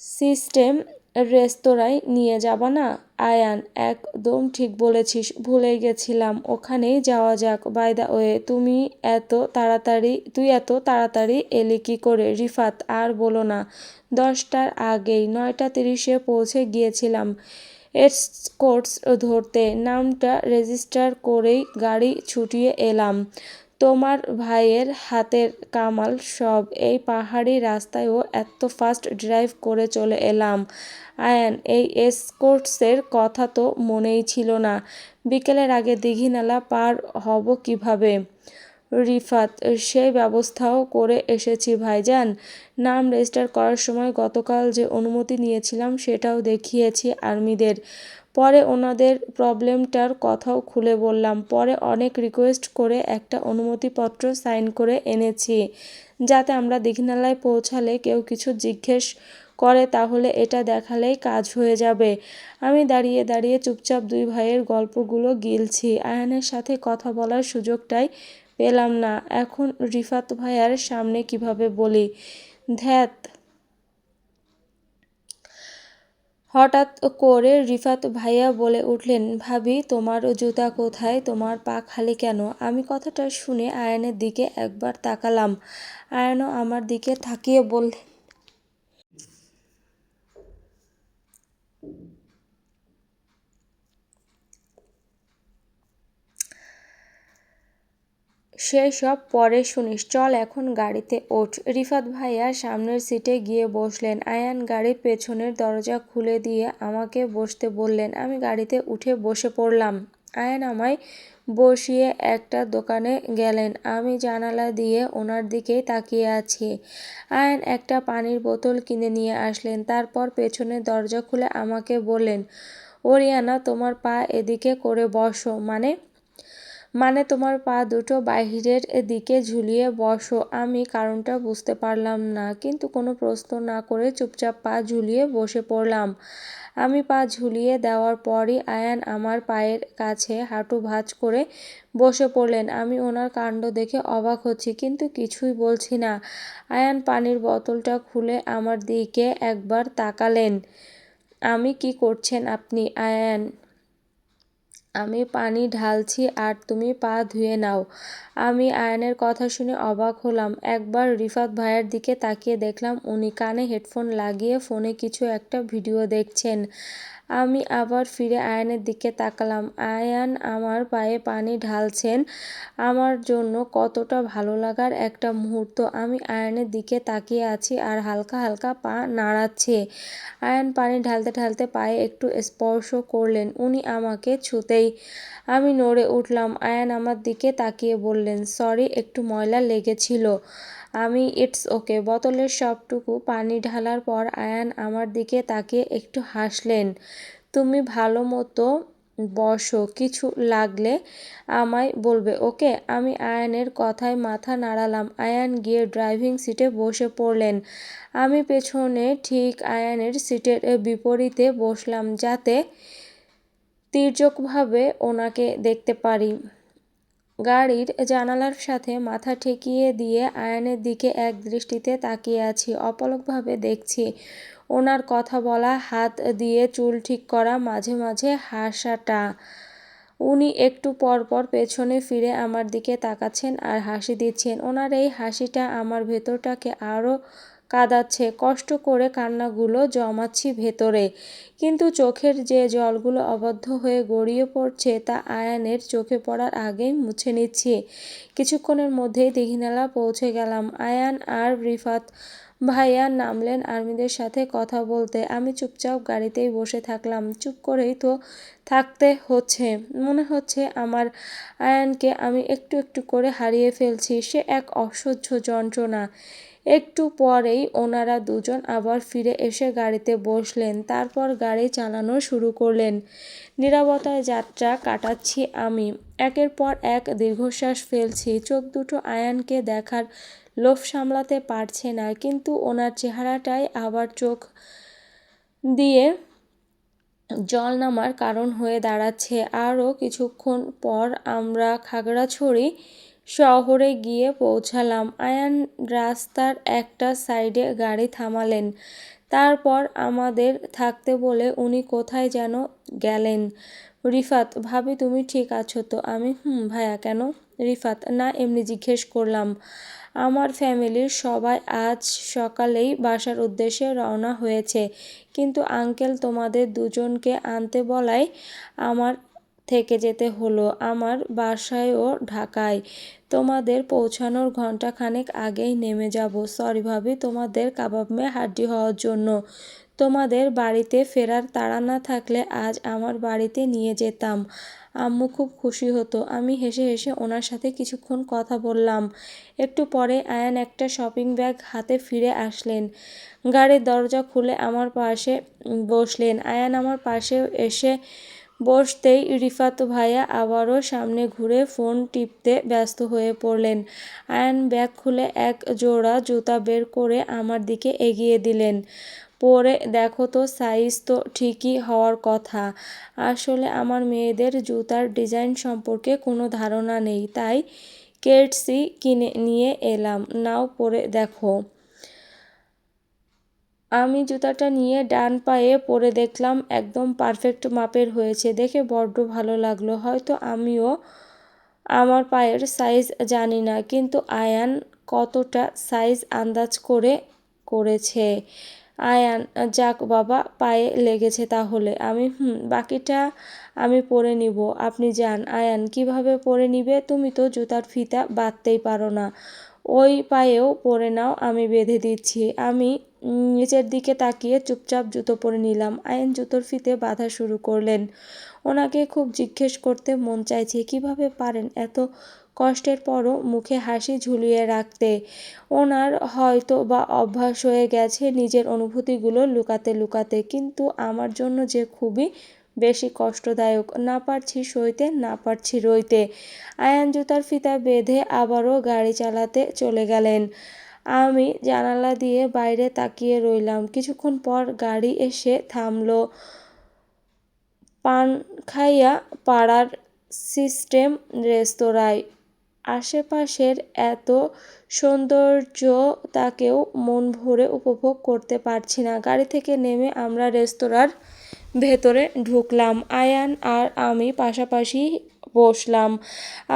সিস্টেম রেস্তোরাঁয় নিয়ে যাবা না? আয়ান, একদম ঠিক বলেছিস, ভুলেই গেছিলাম, ওখানেই যাওয়া যাক। বাই দ্য ওয়ে তুই এত তাড়াতাড়ি এলি কি করে? রিফাত, আর বলো না, 10টার আগেই 9:30-এ পৌঁছে গিয়েছিলাম এসকর্টস ধরতে। নামটা রেজিস্টার করেই গাড়ি ছুটিয়ে এলাম। তোমার ভাইয়ের হাতের কামাল সব। এই পাহাড়ি রাস্তায়ও এত ফাস্ট ড্রাইভ করে চলে এলাম। আয়ান, এই এসকর্টসের কথা তো মনেই ছিল না। বিকেলের আগে দীঘিনালা পার হব কিভাবে? রিফাত, সেই ব্যবস্থাও করে এসেছি ভাইজান। নাম রেজিস্টার করার সময় গতকাল যে অনুমতি নিয়েছিলাম সেটাও দেখিয়েছি আর্মিদের। পরে ওনাদের প্রবলেমটার কথাও খুলে বললাম। পরে অনেক রিকোয়েস্ট করে একটা অনুমতিপত্র সাইন করে এনেছি, যাতে আমরা দীঘিনালায় পৌঁছালে কেউ কিছু জিজ্ঞেস করে তাহলে এটা দেখালেই কাজ হয়ে যাবে। আমি দাঁড়িয়ে দাঁড়িয়ে চুপচাপ দুই ভাইয়ের গল্পগুলো গিলছি। আয়ানের সাথে কথা বলার সুযোগটাই পেলাম না। এখন রিফাত ভাইয়ার সামনে কিভাবে বলি? ধ্যাত। হঠাৎ করে রিফাত ভাইয়া বলে উঠলেন, ভাবি তোমার জুতা কোথায়? তোমার পা খালি কেন? আমি কথাটা শুনে আয়ানের দিকে একবার তাকালাম। আয়ানও আমার দিকে তাকিয়ে বললেন, সেসব পরে শুনিস, চল এখন গাড়িতে ওঠ। রিফাত ভাইয়া সামনের সিটে গিয়ে বসলেন। আয়ান গাড়ির পেছনের দরজা খুলে দিয়ে আমাকে বসতে বললেন। আমি গাড়িতে উঠে বসে পড়লাম। আয়ান আমায় বসিয়ে একটা দোকানে গেলেন। আমি জানালা দিয়ে ওনার দিকেই তাকিয়ে আছি। আয়ান একটা পানির বোতল কিনে নিয়ে আসলেন। তারপর পেছনের দরজা খুলে আমাকে বললেন, ওরিয়ানা তোমার পা এদিকে করে বসো। মানে তোমার পা দুটো বাহিরের দিকে ঝুলিয়ে বসো। আমি কারণটা বুঝতে পারলাম না, কিন্তু কোনো প্রশ্ন না করে চুপচাপ পা ঝুলিয়ে বসে পড়লাম। আমি পা ঝুলিয়ে দেওয়ার পরই আয়ান আমার পায়ের কাছে হাঁটু ভাঁজ করে বসে পড়লেন। আমি ওনার কাণ্ড দেখে অবাক হচ্ছি, কিন্তু কিছুই বলছি না। আয়ান পানির বোতলটা খুলে আমার দিকে একবার তাকালেন। আমি কি করছেন আপনি? আয়ান, আমি পানি ঢালছি আর তুমি পা ধুয়ে নাও। আমি আয়ানের কথা শুনে অবাক হলাম। একবার রিফাত ভাইয়ের দিকে তাকিয়ে দেখলাম উনি কানে হেডফোন লাগিয়ে ফোনে কিছু একটা ভিডিও দেখছেন। আমি আবার ফিরে আয়ানের দিকে তাকালাম। আয়ান আমার পায়ে পানি ঢালছেন। আমার জন্য কতটা ভালো লাগার একটা মুহূর্ত। আমি আয়ানের দিকে তাকিয়ে আছি আর হালকা হালকা পা নাড়াচ্ছে। আয়ান পানি ঢালতে ঢালতে পায়ে একটু স্পর্শ করলেন। উনি আমাকে ছুঁতেই আমি নড়ে উঠলাম। আয়ান আমার দিকে তাকিয়ে বললেন, সরি, একটু ময়লা লেগেছিল। আমি ইটস ওকে। বোতলের সবটুকু পানি ঢালার পর আয়ান আমার দিকে তাকিয়ে একটু হাসলেন। তুমি ভালো মতো বসো, কিছু লাগলে আমায় বলবে, ওকে? আমি আয়ানের কথায় মাথা নাড়ালাম। আয়ান গিয়ে ড্রাইভিং সিটে বসে পড়লেন। আমি পেছনে ঠিক আয়ানের সিটের বিপরীতে বসলাম, যাতে তির্যকভাবে ওনাকে দেখতে পারি। গাড়ির জানালার সাথে মাথা ঠেকিয়ে দিয়ে আয়ানের দিকে এক দৃষ্টিতে তাকিয়ে আছি। অপলকভাবে দেখছি ওনার কথা বলা, হাত দিয়ে চুল ঠিক করা, মাঝে মাঝে হাসাটা। উনি একটু পর পর পেছনে ফিরে আমার দিকে তাকাচ্ছেন আর হাসি দিচ্ছেন। ওনার এই হাসিটা আমার ভেতরটাকে আরও কাঁদাচ্ছে। কষ্ট করে কান্নাগুলো জমাচ্ছি ভেতরে, কিন্তু চোখের যে জলগুলো অবাধ্য হয়ে গড়িয়ে পড়ছে তা আয়ানের চোখে পড়ার আগেই মুছে নিচ্ছি। কিছুক্ষণের মধ্যেই দীঘিনালা পৌঁছে গেলাম। আয়ান আর রিফাত ভাইয়া নামলেন আর্মিদের সাথে কথা বলতে। আমি চুপচাপ গাড়িতেই বসে থাকলাম। চুপ করেই তো থাকতে হচ্ছে। মনে হচ্ছে আমার আয়ানকে আমি একটু একটু করে হারিয়ে ফেলছি। সে এক অসহ্য যন্ত্রণা। একটু পরেই ওনারা দুজন আবার ফিরে এসে গাড়িতে বসলেন। তারপর গাড়ি চালানো শুরু করলেন। নীরবতায় যাত্রা কাটাচ্ছি আমি। একের পর এক দীর্ঘশ্বাস ফেলছি। চোখ দুটো আয়ানকে দেখার লোভ সামলাতে পারছে না, কিন্তু ওনার চেহারাটাই আবার চোখ দিয়ে জল নামার কারণ হয়ে দাঁড়াচ্ছে। আরও কিছুক্ষণ পর আমরা খাগড়াছড়ি শহরে গিয়ে পৌঁছালাম। আয়ান রাস্তার একটা সাইডে গাড়ি থামালেন। তারপর আমাদের থাকতে বলে উনি কোথায় যেন গেলেন। রিফাত, ভাবি তুমি ঠিক আছো তো? আমি ভাইয়া, কেন? রিফাত, না, এমনি জিজ্ঞেস করলাম। আমার ফ্যামিলির সবাই আজ সকালেই বাসার উদ্দেশ্যে রওনা হয়েছে, কিন্তু আঙ্কেল তোমাদের দুজনকে আনতে বলায় আমার থেকে যেতে হলো। আমার বাসায়ও ঢাকায়। তোমাদের পৌঁছানোর ঘন্টাখানেক আগেই নেমে যাব। সরি ভাবি, তোমাদের কাবাব মে হাড্ডি হওয়ার জন্য। তোমাদের বাড়িতে ফেরার তাড়া না থাকলে আজ আমার বাড়িতে নিয়ে যেতাম। আম্মু খুব খুশি হতো। আমি হেসে হেসে ওনার সাথে কিছুক্ষণ কথা বললাম। একটু পরে আয়ান একটা শপিং ব্যাগ হাতে ফিরে আসলেন। গাড়ির দরজা খুলে আমার পাশে বসলেন। আয়ান আমার পাশে এসে বসতেই রিফাত ভাইয়া আবারও সামনে ঘুরে ফোন টিপতে ব্যস্ত হয়ে পড়লেন। আয়ান ব্যাগ খুলে এক জোড়া জুতা বের করে আমার দিকে এগিয়ে দিলেন। পরে দেখো তো, সাইজ তো ঠিকই হওয়ার কথা। আসলে আমার মেয়েদের জুতার ডিজাইন সম্পর্কে কোনো ধারণা নেই, তাই কেডসি কিনে নিয়ে এলাম। নাও পরে দেখো। আমি জুতাটা নিয়ে ডান পায়ে পরে দেখলাম, একদম পারফেক্ট মাপের হয়েছে। দেখে বড্ড ভালো লাগলো। হয়তো আমিও আমার পায়ের সাইজ জানি না, কিন্তু আয়ান কতটা সাইজ আন্দাজ করে করেছে। আয়ান, যাক বাবা, পায়ে লেগেছে তাহলে। আমি বাকিটা আমি পরে নিব, আপনি যান। আয়ান, কিভাবে পরে নিবে? তুমি তো জুতার ফিতা বাঁধতেই পারো না। ওই পায়েও পরে নাও, আমি বেঁধে দিচ্ছি। আমি নিচের দিকে তাকিয়ে চুপচাপ জুতো পরে নিলাম। আয়ান জুতোর ফিতে বাঁধা শুরু করলেন। ওনাকে খুব জিজ্ঞেস করতে মন চাইছে, কিভাবে পারেন এত কষ্টের পরও মুখে হাসি ঝুলিয়ে রাখতে। ওনার হয়তো বা অভ্যাস হয়ে গেছে নিজের অনুভূতিগুলো লুকাতে লুকাতে, কিন্তু আমার জন্য যে খুবই বেশি কষ্টদায়ক। না পারছি সইতে, না পারছি রইতে। আয়ান জুতার ফিতা বেঁধে আবারও গাড়ি চালাতে চলে গেলেন। আমি জানালা দিয়ে বাইরে তাকিয়ে রইলাম। কিছুক্ষণ পর গাড়ি এসে থামলো পানখাইয়া পাড়ার সিস্টেম রেস্তোরাঁয়। আশেপাশের এত সৌন্দর্যতাকেও মন ভরে উপভোগ করতে পারছি না। গাড়ি থেকে নেমে আমরা রেস্তোরাঁর ভেতরে ঢুকলাম। আয়ান আর আমি পাশাপাশি বসলাম।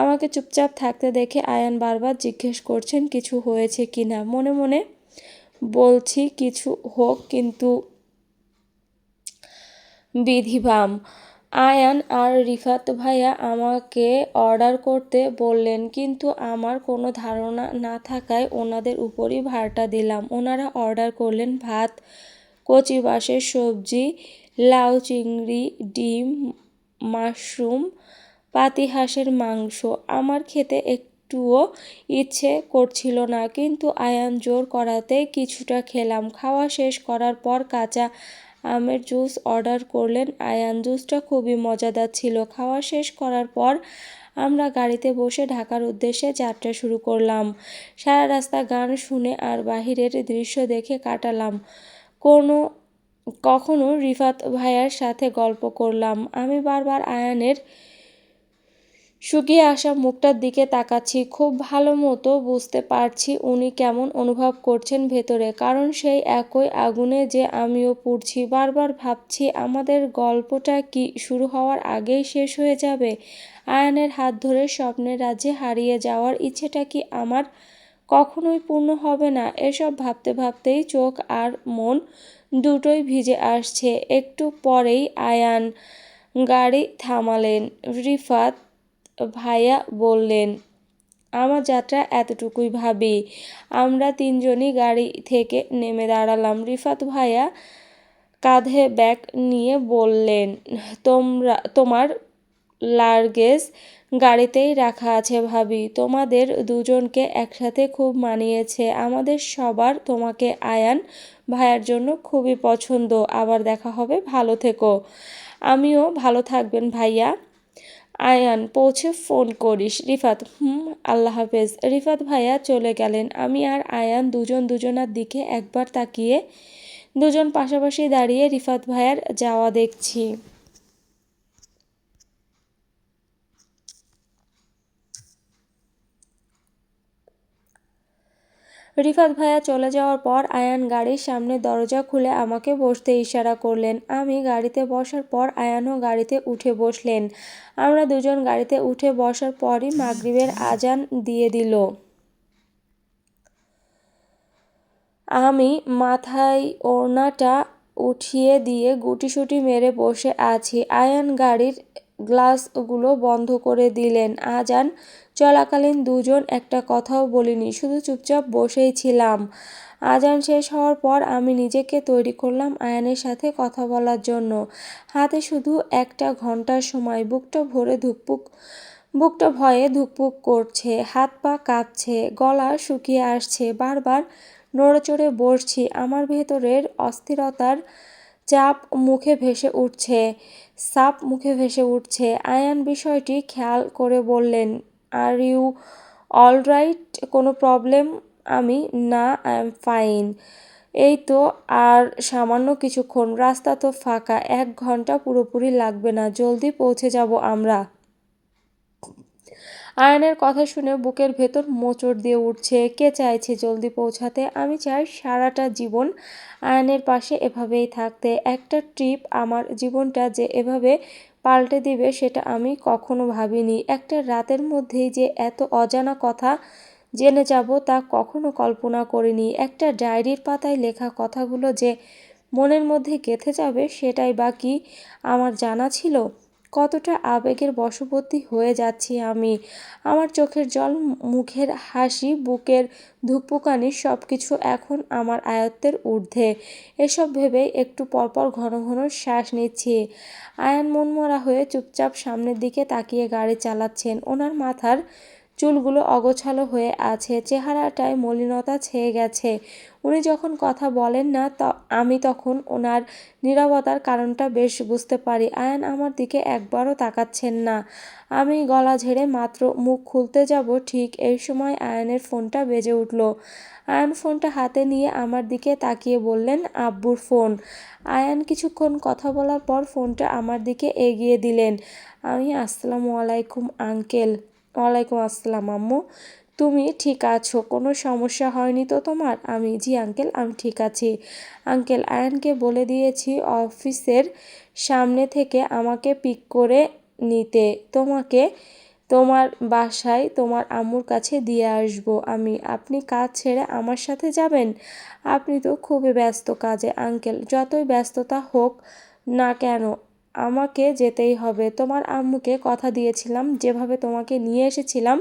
আমাকে চুপচাপ থাকতে দেখে আয়ান বারবার জিজ্ঞেস করছেন কিছু হয়েছে কিনা। মনে মনে বলছি কিছু হোক, কিন্তু বিধিবাম। আয়ান আর রিফাত ভাইয়া আমাকে অর্ডার করতে বললেন, কিন্তু আমার কোনো ধারণা না থাকায় ওনাদের উপরই ভারটা দিলাম। ওনারা অর্ডার করলেন ভাত, কচি বাঁশের সবজি, লাউ চিংড়ি, ডিম, মাশরুম, পাতিহাঁসের মাংস। আমার খেতে একটুও ইচ্ছে করছিল না, কিন্তু আয়ান জোর করাতে কিছুটা খেলাম। খাওয়া শেষ করার পর কাঁচা আমের জুস অর্ডার করলেন আয়ান। জুসটা খুবই মজাদার ছিল। খাওয়া শেষ করার পর আমরা গাড়িতে বসে ঢাকার উদ্দেশ্যে যাত্রা শুরু করলাম। সারা রাস্তা গান শুনে আর বাহিরের দৃশ্য দেখে কাটালাম। কখনো রিফাত ভাইয়ার সাথে গল্প করলাম। আমি বারবার আয়ানের শুকিয়ে আসা মুখটার দিকে তাকাচ্ছি। খুব ভালো মতো বুঝতে পারছি উনি কেমন অনুভব করছেন ভেতরে, কারণ সেই একই আগুনে যে আমিও পুড়ছি। বারবার ভাবছি আমাদের গল্পটা কি শুরু হওয়ার আগেই শেষ হয়ে যাবে? আয়ানের হাত ধরে স্বপ্নের রাজ্যে হারিয়ে যাওয়ার ইচ্ছেটা কি আমার কখনোই পূর্ণ হবে না? এসব ভাবতে ভাবতেই চোখ আর মন দুটোই ভিজে আসছে। একটু পরেই আয়ান গাড়ি থামালেন। রিফাত ভাইয়া বললেন, আমার যাত্রা এতটুকুই ভাবি। আমরা তিনজনই গাড়ি থেকে নেমে দাঁড়ালাম। রিফাত ভাইয়া কাঁধে ব্যাগ নিয়ে বললেন, তোমার লাগেজ গাড়িতেই রাখা আছে ভাবি। তোমাদের দুজনকে একসাথে খুব মানিয়েছে। আমাদের সবার তোমাকে আয়ান ভাইয়ার জন্য খুবই পছন্দ। আবার দেখা হবে, ভালো থেকো। আমিও, ভালো থাকবেন ভাইয়া। আয়ান পৌঁছে ফোন করিস। রিফাত, আল্লাহ হাফেজ। রিফাত ভাইয়া চলে গেলেন। আমি আর আয়ান দুজন দুজনার দিকে একবার তাকিয়ে দুজন পাশাপাশি দাঁড়িয়ে রিফাত ভাইয়ার যাওয়া দেখছি। রিফাত ভাইয়া চলে যাওয়ার পর আয়ান গাড়ির সামনে দরজা খুলে আমাকে বসতে ইশারা করলেন। আমি গাড়িতে বসার পর আয়ানও গাড়িতে উঠে বসলেন। আমরা দুজন গাড়িতে উঠে বসার পরই মাগরিবের আজান দিয়ে দিল। আমি মাথায় ওড়নাটা উঠিয়ে দিয়ে গুটিসুটি মেরে বসে আছি। আয়ান গাড়ির গ্লাসগুলো বন্ধ করে দিলেন। আজান চলাকালীন দুজন একটা কথাও বলিনি, শুধু চুপচাপ বসেই ছিলাম। আজান শেষ হওয়ার পর আমি নিজেকে তৈরি করলাম আয়ানের সাথে কথা বলার জন্য। হাতে শুধু একটা ঘন্টার সময়। বুকটা ভয়ে ধুকপুক করছে, হাত পা কাঁপছে, গলা শুকিয়ে আসছে। বারবার নড়েচড়ে বসছি। আমার ভেতরের অস্থিরতার সাপ মুখে ভেসে উঠছে। আয়ান বিষয়টি খেয়াল করে বললেন, আর ইউ অলরাইট? কোনো প্রবলেম? আমি, না, আই এম ফাইন। এই তো আর সামান্য কিছুক্ষণ, রাস্তা তো ফাঁকা, 1 ঘন্টা পুরোপুরি লাগবে না, জলদি পৌঁছে যাব আমরা। আয়ানের কথা শুনে বুকের ভেতর মোচড় দিয়ে উঠছে। কে চাইছে জলদি পৌঁছাতে? আমি চাই সারাটা জীবন আয়ানের পাশে এভাবেই থাকতে। একটা ট্রিপ আমার জীবনটা যে এভাবে পাল্টে দিবে সেটা আমি কখনো ভাবিনি। একটা রাতের মধ্যেই যে এত অজানা কথা জেনে যাব তা কখনো কল্পনা করিনি। একটা ডায়েরির পাতায় লেখা কথাগুলো যে মনের মধ্যে গেঁথে যাবে সেটাই বা কি আমার জানা ছিল? কতটা আবেগের বশবর্তী হয়ে যাচ্ছি আমি। আমার চোখের জল, মুখের হাসি, বুকের ধুকপুকানি সব কিছু এখন আমার আয়ত্তের ঊর্ধ্বে। এসব ভেবেই একটু পরপর ঘন ঘন শ্বাস নিচ্ছি। আয়ান মনমরা হয়ে চুপচাপ সামনের দিকে তাকিয়ে গাড়ি চালাচ্ছেন। ওনার মাথার চুলগুলো অগোছালো হয়ে আছে, চেহারাটায় মলিনতা ছেয়ে গেছে। উনি যখন কথা বলেন না আমি তখন ওনার নীরবতার কারণটা বেশ বুঝতে পারি। আয়ান আমার দিকে একবারও তাকাচ্ছেন না। আমি গলা ঝেড়ে মাত্র মুখ খুলতে যাব, ঠিক এই সময় আয়ানের ফোনটা বেজে উঠল। আয়ান ফোনটা হাতে নিয়ে আমার দিকে তাকিয়ে বললেন, আব্বুর ফোন। আয়ান কিছুক্ষণ কথা বলার পর ফোনটা আমার দিকে এগিয়ে দিলেন। আমি, আসসালামু আলাইকুম আঙ্কেল। ওয়ালাইকুম আসসালাম আম্মু। তুমি ঠিক আছো? কোনো সমস্যা হয়নি তো তোমার? আমি, জি আঙ্কেল, আমি ঠিক আছি। আঙ্কেল, আয়ানকে বলে দিয়েছি অফিসের সামনে থেকে আমাকে পিক করে নিতে। তোমাকে তোমার বাসায় তোমার আম্মুর কাছে দিয়ে আসবো আমি। আপনি কাজ ছেড়ে আমার সাথে যাবেন? আপনি তো খুবই ব্যস্ত কাজে আঙ্কেল। যতই ব্যস্ততা হোক না কেন? আমাকে যেতেই হবে। তোমার আম্মুকে কথা দিয়েছিলাম যেভাবে তোমাকে নিয়ে এসেছিলাম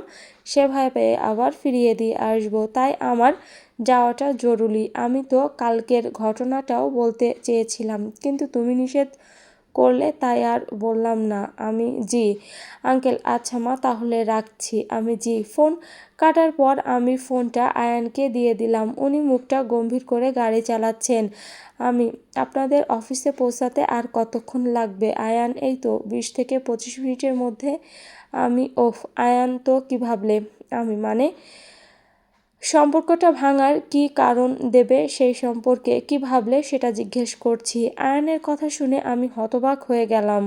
সেভাবে আবার ফিরিয়ে দিয়ে আসবো, তাই আমার যাওয়াটা জরুরি। আমি তো কালকের ঘটনাটাও বলতে চেয়েছিলাম, কিন্তু তুমি নিষেধ করলে তাই আর বললাম না। আমি জি আঙ্কেল, আচ্ছা মা, তাহলে রাখছি। আমি জি। ফোন কাটার পর আমি ফোনটা আয়ানকে দিয়ে দিলাম। উনি মুখটা গম্ভীর করে গাড়ি চালাচ্ছেন। আমি আপনাদের অফিসে পৌঁছাতে আর কতক্ষণ লাগবে? আয়ান এই তো 20 থেকে 25 মিনিটের মধ্যে। আমি ওফ, আয়ান তো কি ভাবলে? আমি মানে সম্পর্কটা ভাঙার কি কারণ দেবে সেই সম্পর্কে কি ভাবলে সেটা জিজ্ঞেস করছি। আয়ানের কথা শুনে আমি হতবাক হয়ে গেলাম।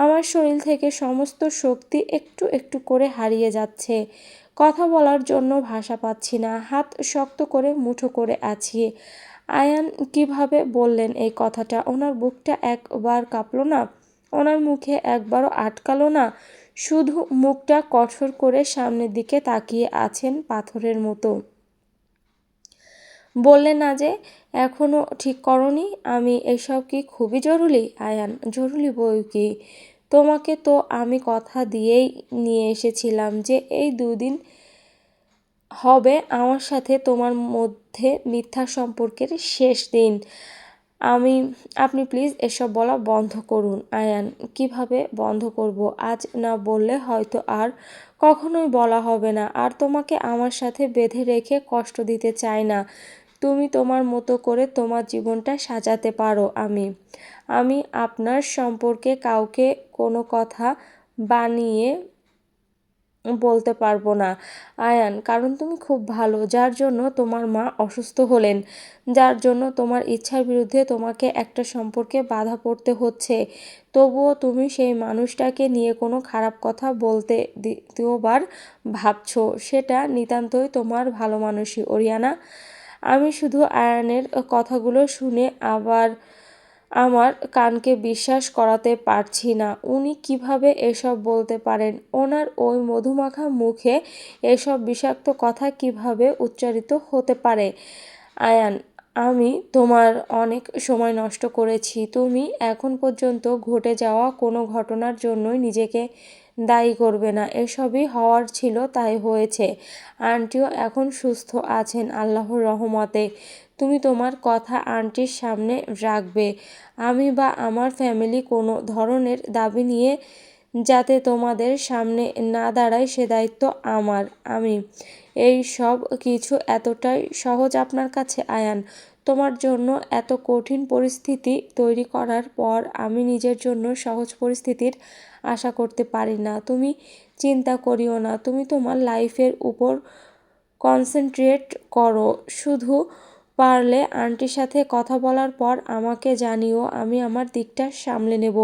আমার শরীর থেকে সমস্ত শক্তি একটু একটু করে হারিয়ে যাচ্ছে। কথা বলার জন্য ভাষা পাচ্ছি না। হাত শক্ত করে মুঠো করে আছি। আয়ান কিভাবে বললেন এই কথাটা? ওনার বুকটা একবার কাঁপলো না? ওনার মুখে একবারও আটকালো না? শুধু মুখটা কঠোর করে সামনের দিকে তাকিয়ে আছেন পাথরের মতো। বললে না যে এখনও ঠিক করনি? আমি এসব কি খুবই জরুরি? আয়ান জরুরি বই কি? তোমাকে তো আমি কথা দিয়েই নিয়ে এসেছিলাম যে এই 2 দিন হবে আমার সাথে তোমার মধ্যে মিথ্যা সম্পর্কের শেষ দিন। আপনি প্লিজ এসব বলা বন্ধ করুন। আয়ান কিভাবে বন্ধ করব? আজ না বললে হয়তো আর কখনোই বলা হবে না। আর তোমাকে আমার সাথে বেঁধে রেখে কষ্ট দিতে চাই না। তুমি তোমার মতো করে তোমার জীবনটা সাজাতে পারো। আমি আপনার সম্পর্কে কাউকে কোনো কথা বানিয়ে বলতে পারবো না আয়ান, কারণ তুমি খুব ভালো। যার জন্য তোমার মা অসুস্থ হলেন, যার জন্য তোমার ইচ্ছার বিরুদ্ধে তোমাকে একটা সম্পর্কে বাধা পড়তে হচ্ছে, তবুও তুমি সেই মানুষটাকে নিয়ে কোনো খারাপ কথা বলতে দ্বিতীয়বার ভাবছো, সেটা নিতান্তই তোমার ভালো মানুষই ওরিয়ানা। আমি শুধু আয়ানের কথাগুলো শুনে আবার আমার কানকে বিশ্বাস করাতে পারছি না। উনি কিভাবে এসব বলতে পারেন? ওনার ওই মধুমাখা মুখে এসব বিষাক্ত কথা কিভাবে উচ্চারিত হতে পারে? আয়ান, আমি তোমার অনেক সময় নষ্ট করেছি। তুমি এখন পর্যন্ত ঘটে যাওয়া কোনো ঘটনার জন্যই নিজেকে দায়ী করবে না। এসবই হওয়ার ছিল, তাই হয়েছে। আন্টিও এখন সুস্থ আছেন আল্লাহর রহমতে। তুমি তোমার কথা আন্টির সামনে রাখবে। আমি বা আমার ফ্যামিলি কোনো ধরনের দাবি নিয়ে যাতে তোমাদের সামনে না দাঁড়ায় সে দায়িত্ব আমার। এই সব কিছু এতটাই সহজ আপনার কাছে আয়ান? তোমার জন্য এত কঠিন পরিস্থিতি তৈরি করার পর আমি নিজের জন্য সহজ পরিস্থিতির আশা করতে পারি না। তুমি চিন্তা করিও না, তুমি তোমার লাইফের উপর কনসেন্ট্রেট করো। শুধু পারলে আন্টির সাথে কথা বলার পর আমাকে জানিও, আমি আমার দিকটা সামলে নেব।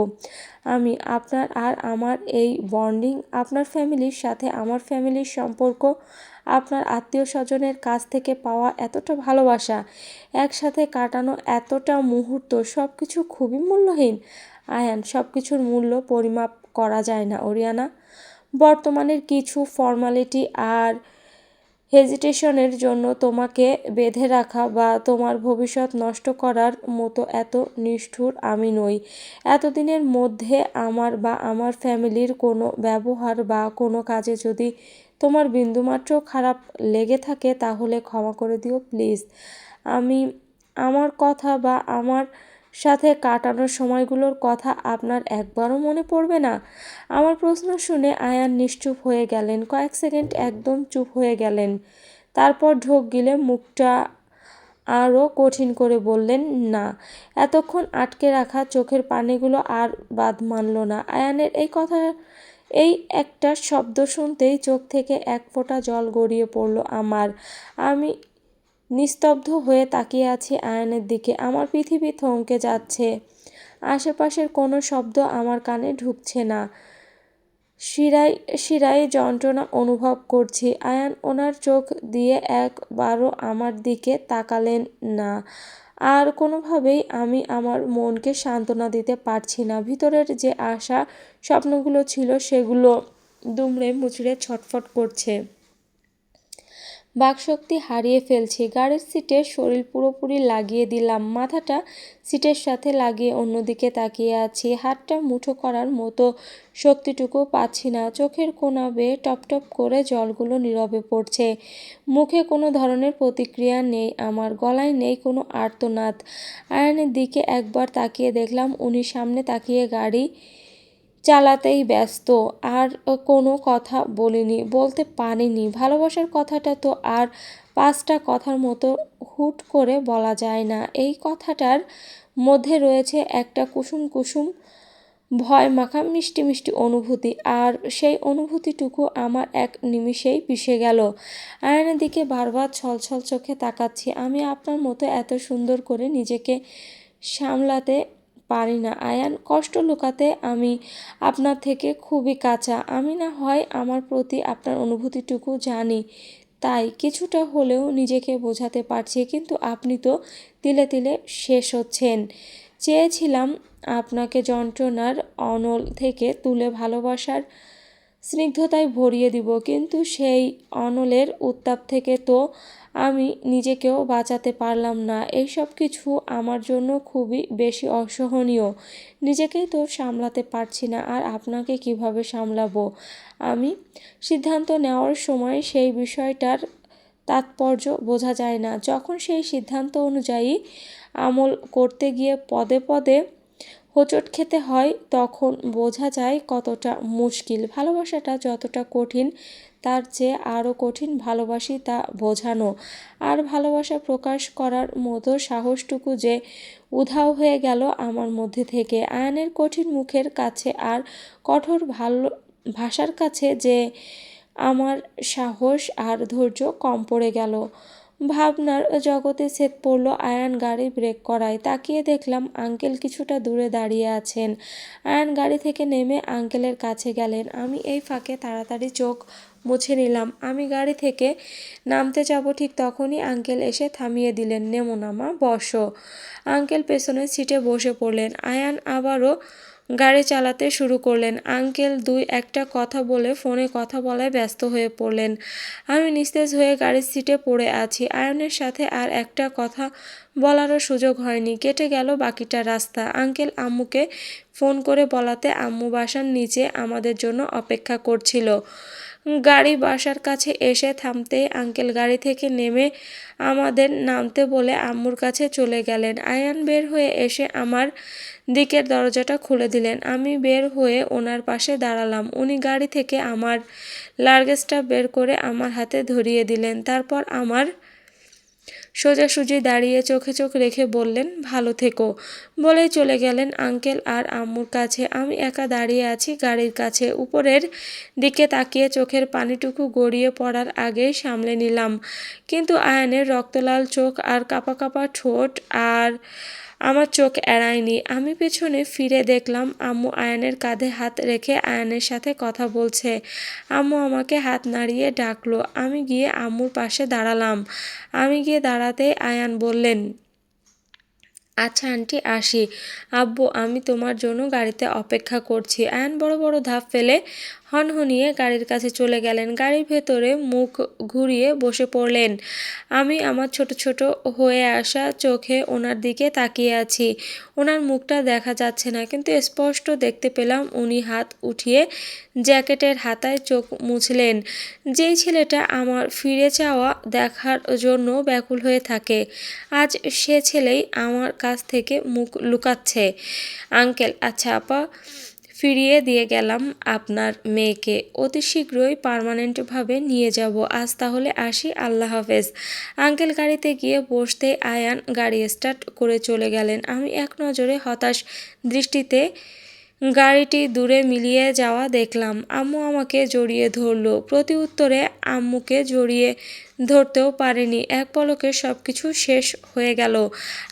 আপনার আর আমার এই বন্ডিং, আপনার ফ্যামিলির সাথে আমার ফ্যামিলির সম্পর্ক, আপনার আত্মীয় স্বজনের কাছ থেকে পাওয়া এতটা ভালোবাসা, একসাথে কাটানো এতটা মুহূর্ত, সব কিছু খুবই মূল্যহীন। আয়ান, সব কিছুর মূল্য পরিমাপ করা যায় না ওরিয়ানা। বর্তমানের কিছু ফর্মালিটি আর হেজিটেশনের জন্য তোমাকে বেঁধে রাখা বা তোমার ভবিষ্যৎ নষ্ট করার মতো এত নিষ্ঠুর আমি নই। এতদিনের মধ্যে আমার বা আমার ফ্যামিলির কোনো ব্যবহার বা কোনো কাজে যদি তোমার বিন্দুমাত্র খারাপ লেগে থাকে তাহলে ক্ষমা করে দিও প্লিজ। আমার কথা বা আমার সাথে কাটানোর সময়গুলোর কথা আপনার একবারও মনে পড়বে না? আমার প্রশ্ন শুনে আয়ান নিশ্চুপ হয়ে গেলেন। কয়েক সেকেন্ড একদম চুপ হয়ে গেলেন। তারপর ঢোক গিলে মুখটা আরও কঠিন করে বললেন, না। এতক্ষণ আটকে রাখা চোখের পানিগুলো আর বাদ মানল না। আয়ানের এই একটা শব্দ শুনতেই চোখ থেকে এক ফোঁটা জল গড়িয়ে পড়ল আমার। আমি নিস্তব্ধ হয়ে তাকিয়ে আছি আয়ানের দিকে। আমার পৃথিবী থমকে যাচ্ছে। আশেপাশের কোনো শব্দ আমার কানে ঢুকছে না। শিরায় শিরায় যন্ত্রণা অনুভব করছি। আয়ান ওনার চোখ দিয়ে একবারও আমার দিকে তাকালেন না। আর কোনোভাবেই আমি আমার মনকে সান্ত্বনা দিতে পারছি না। ভিতরের যে আশা স্বপ্নগুলো ছিল সেগুলো দুমড়ে মুচড়ে ছটফট করছে। বাকশক্তি হারিয়ে ফেলছি। গাড়ির সিটে শরীর পুরোপুরি লাগিয়ে দিলাম, মাথাটা সিটের সাথে লাগিয়ে অন্যদিকে তাকিয়ে আছি। হাতটা মুঠো করার মতো শক্তিটুকু পাচ্ছি না। চোখের কোণা বেয়ে টপটপ করে জলগুলো নীরবে পড়ছে। মুখে কোনো ধরনের প্রতিক্রিয়া নেই আমার, গলায় নেই কোনো আর্তনাদ। আয়ানের দিকে একবার তাকিয়ে দেখলাম উনি সামনে তাকিয়ে গাড়ি চালাতেই ব্যস্ত। আর কোনো কথা বলিনি, বলতে পারিনি। ভালোবাসার কথাটা তো আর 5টা কথার মতো হুট করে বলা যায় না। এই কথাটার মধ্যে রয়েছে একটা কুসুম কুসুম ভয় মাখা মিষ্টি মিষ্টি অনুভূতি, আর সেই অনুভূতিটুকু আমার এক নিমিষেই পিষে গেল। আয়নার দিকে বারবার ছলছল চোখে তাকাচ্ছি। আমি আপনার মতো এত সুন্দর করে নিজেকে সামলাতে পারি না আয়ান। কষ্ট লুকাতে আমি আপনার থেকে খুবই কাঁচা। আমি না হয় আমার প্রতি আপনার অনুভূতিটুকু জানি, তাই কিছুটা হলেও নিজেকে বোঝাতে পারছি, কিন্তু আপনি তো তিলে তিলে শেষ হচ্ছেন। চেয়েছিলাম আপনাকে যন্ত্রণার অনল থেকে তুলে ভালোবাসার স্নিগ্ধতায় ভরিয়ে দিব, কিন্তু সেই অনলের উত্তাপ থেকে তো আমি নিজেকেও বাঁচাতে পারলাম না। এই সব কিছু আমার জন্য খুবই বেশি অসহনীয়। নিজেকেই তো সামলাতে পারছি না, আর আপনাকে কিভাবে সামলাবো আমি? সিদ্ধান্ত নেওয়ার সময় সেই বিষয়টার তাৎপর্য বোঝা যায় না। যখন সেই সিদ্ধান্ত অনুযায়ী আমল করতে গিয়ে পদে পদে হোঁচট খেতে হয়, তখন বোঝা যায় কতটা মুশকিল। ভালোবাসাটা যতটা কঠিন, তার চেয়ে আরও কঠিন ভালোবাসি তা বোঝানো, আর ভালোবাসা প্রকাশ করার মতো সাহসটুকু যে উধাও হয়ে গেল আমার মধ্যে থেকে। আয়নের কঠিন মুখের কাছে আর কঠোর ভাষার কাছে যে আমার সাহস আর ধৈর্য কম পড়ে গেল। ভাবনার জগতে ছেদ পড়ল। আয়ান গাড়ি ব্রেক করায়। তাকিয়ে দেখলাম আঙ্কেল কিছুটা দূরে দাঁড়িয়ে আছেন। আয়ান গাড়ি থেকে নেমে আঙ্কেলের কাছে গেলেন। আমি এই ফাঁকে তাড়াতাড়ি চোখ মুছে নিলাম। আমি গাড়ি থেকে নামতে যাব ঠিক তখনই আঙ্কেল এসে থামিয়ে দিলেন। নেমো না মা, বসো। আঙ্কেল পেছনের সিটে বসে পড়লেন। আয়ান আবারও গাড়ি চালাতে শুরু করলেন। আঙ্কেল একটা কথা বলে ফোনে কথা বলায় ব্যস্ত হয়ে পড়লেন। আমি নিস্তেজ হয়ে গাড়ির সিটে পড়ে আছি। আয়নের সাথে আর একটা কথা বলারও সুযোগ হয়নি। কেটে গেল বাকিটা রাস্তা। আঙ্কেল আম্মুকে ফোন করে বলাতে আম্মু বাসার নিচে আমাদের জন্য অপেক্ষা করছিল। গাড়ি বাসার কাছে এসে থামতেই আঙ্কেল গাড়ি থেকে নেমে আমাদের নামতে বলে আম্মুর কাছে চলে গেলেন। আয়ান বের হয়ে এসে আমার দিকের দরজাটা খুলে দিলেন। আমি বের হয়ে ওনার পাশে দাঁড়ালাম। উনি গাড়ি থেকে আমার লাগেজটা বের করে আমার হাতে ধরিয়ে দিলেন। তারপর আমার সোজাসুজি দাঁড়িয়ে চোখে চোখ রেখে বললেন, ভালো থেকো, বলেই চলে গেলেন আঙ্কেল আর আম্মুর কাছে। আমি একা দাঁড়িয়ে আছি গাড়ির কাছে। উপরের দিকে তাকিয়ে চোখের পানিটুকু গড়িয়ে পড়ার আগেই সামলে নিলাম, কিন্তু আয়ানের রক্তলাল চোখ আর কাঁপা কাঁপা ঠোঁট আর আমার চোখ এড়ায়নি। আমি পেছনে ফিরে দেখলাম আম্মু আয়ানের কাঁধে হাত রেখে আয়ানের সাথে কথা বলছে। আম্মু আমাকে হাত নাড়িয়ে ডাকলো। আমি গিয়ে আম্মুর পাশে দাঁড়ালাম। আমি গিয়ে দাঁড়াতেই আয়ান বললেন, আচ্ছা আন্টি, আসি। আব্বু, আমি তোমার জন্য গাড়িতে অপেক্ষা করছি। আয়ান বড় বড় ধাপ ফেলে হনহনিয়ে গাড়ির কাছে চলে গেলেন। গাড়ির ভেতরে মুখ ঘুরিয়ে বসে পড়লেন। আমি আমার ছোট ছোট হয়ে আসা চোখে ওনার দিকে তাকিয়ে আছি। ওনার মুখটা দেখা যাচ্ছে না, কিন্তু স্পষ্ট দেখতে পেলাম উনি হাত উঠিয়ে জ্যাকেটের হাতায় চোখ মুছলেন। যেই ছেলেটা আমার ফিরে চাওয়া দেখার জন্য ব্যাকুল হয়ে থাকে, আজ সে ছেলেই আমার কাছ থেকে মুখ লুকাচ্ছে। আঙ্কেল, আচ্ছা আপা, ফিরিয়ে দিয়ে গেলাম আপনার মেয়েকে। অতি শীঘ্রই পার্মানেন্টভাবে নিয়ে যাব। আজ তাহলে আসি, আল্লাহ হাফেজ। আঙ্কেল গাড়িতে গিয়ে বসতে আয়ান গাড়ি স্টার্ট করে চলে গেলেন। আমি এক নজরে হতাশ দৃষ্টিতে গাড়িটি দূরে মিলিয়ে যাওয়া দেখলাম। আম্মু আমাকে জড়িয়ে ধরল। প্রতি উত্তরে আম্মুকে জড়িয়ে ধরতেও পারিনি। এক পলকে সব কিছু শেষ হয়ে গেল।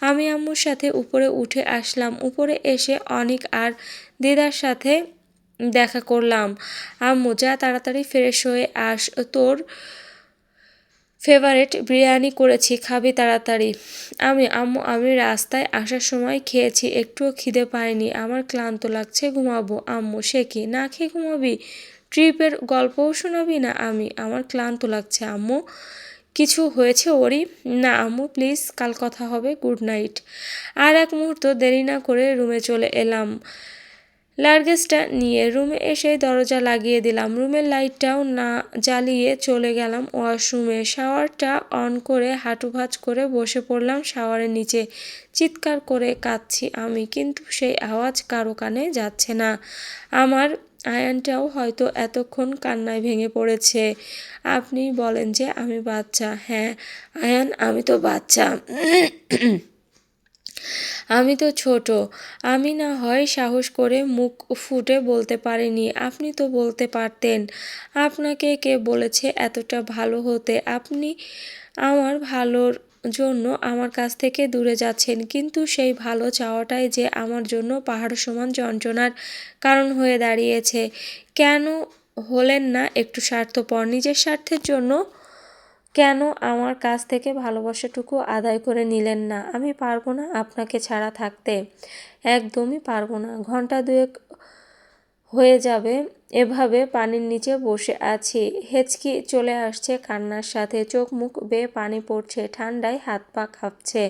আমি আম্মুর সাথে উপরে উঠে আসলাম। উপরে এসে অনিক আর দিদার সাথে দেখা করলাম। আম্মু, যা তাড়াতাড়ি ফ্রেশ হয়ে আস, তোর ফেভারিট বিরিয়ানি করেছি, খাবি তাড়াতাড়ি। আম্মু, আমি রাস্তায় আসার সময় খেয়েছি, একটুও খিদে পাইনি, আমার ক্লান্ত লাগছে, ঘুমাবো। আম্মু, সে কি, না খেয়ে ঘুমাবি? ট্রিপের গল্পও শোনাবি না? আমার ক্লান্ত লাগছে আম্মু। কিছু হয়েছে ওরই? না আম্মু প্লিজ, কাল কথা হবে, গুড নাইট। আর এক মুহূর্ত দেরি না করে রুমে চলে এলাম। লাগেজটা নিয়ে রুমে এসে দরজা লাগিয়ে দিলাম। রুমের লাইটটাও না জ্বালিয়ে চলে গেলাম ওয়াশরুমে। শাওয়ারটা অন করে হাঁটু ভাঁজ করে বসে পড়লাম শাওয়ারের নিচে। চিৎকার করে কাঁদছি আমি, কিন্তু সেই আওয়াজ কারো কানে যাচ্ছে না। আমার আয়ানটাও হয়তো এতক্ষণ কান্নায় ভেঙে পড়েছে। আপনি বলেন যে আমি বাচ্চা। হ্যাঁ আয়ান, আমি তো বাচ্চা। আমি তো ছোট। আমি না হয় সাহস করে মুখ ফুটে বলতে পারিনি, আপনি তো বলতে পারতেন। আপনাকে কে বলেছে এতটা ভালো হতে? আপনি আমার ভালোর জন্য আমার কাছ থেকে দূরে যাচ্ছেন, কিন্তু সেই ভালো চাওয়াটাই যে আমার জন্য পাহাড় সমান যন্ত্রণার কারণ হয়ে দাঁড়িয়েছে। কেন হলেন না একটু স্বার্থপর? নিজের স্বার্থের জন্য কেন আমার কাছ থেকে ভালোবাসাটুকু আদায় করে নিলেন না? আমি পারবো না আপনাকে ছাড়া থাকতে, একদমই পারবো না। ঘন্টা দুয়েক হয়ে যাবে এভাবে পানির নিচে বসে আছি। হেঁচকি চলে আসছে কান্নার সাথে, চোখ মুখ বেয়ে পানি পড়ছে, ঠান্ডায় হাত পা কাঁপছে।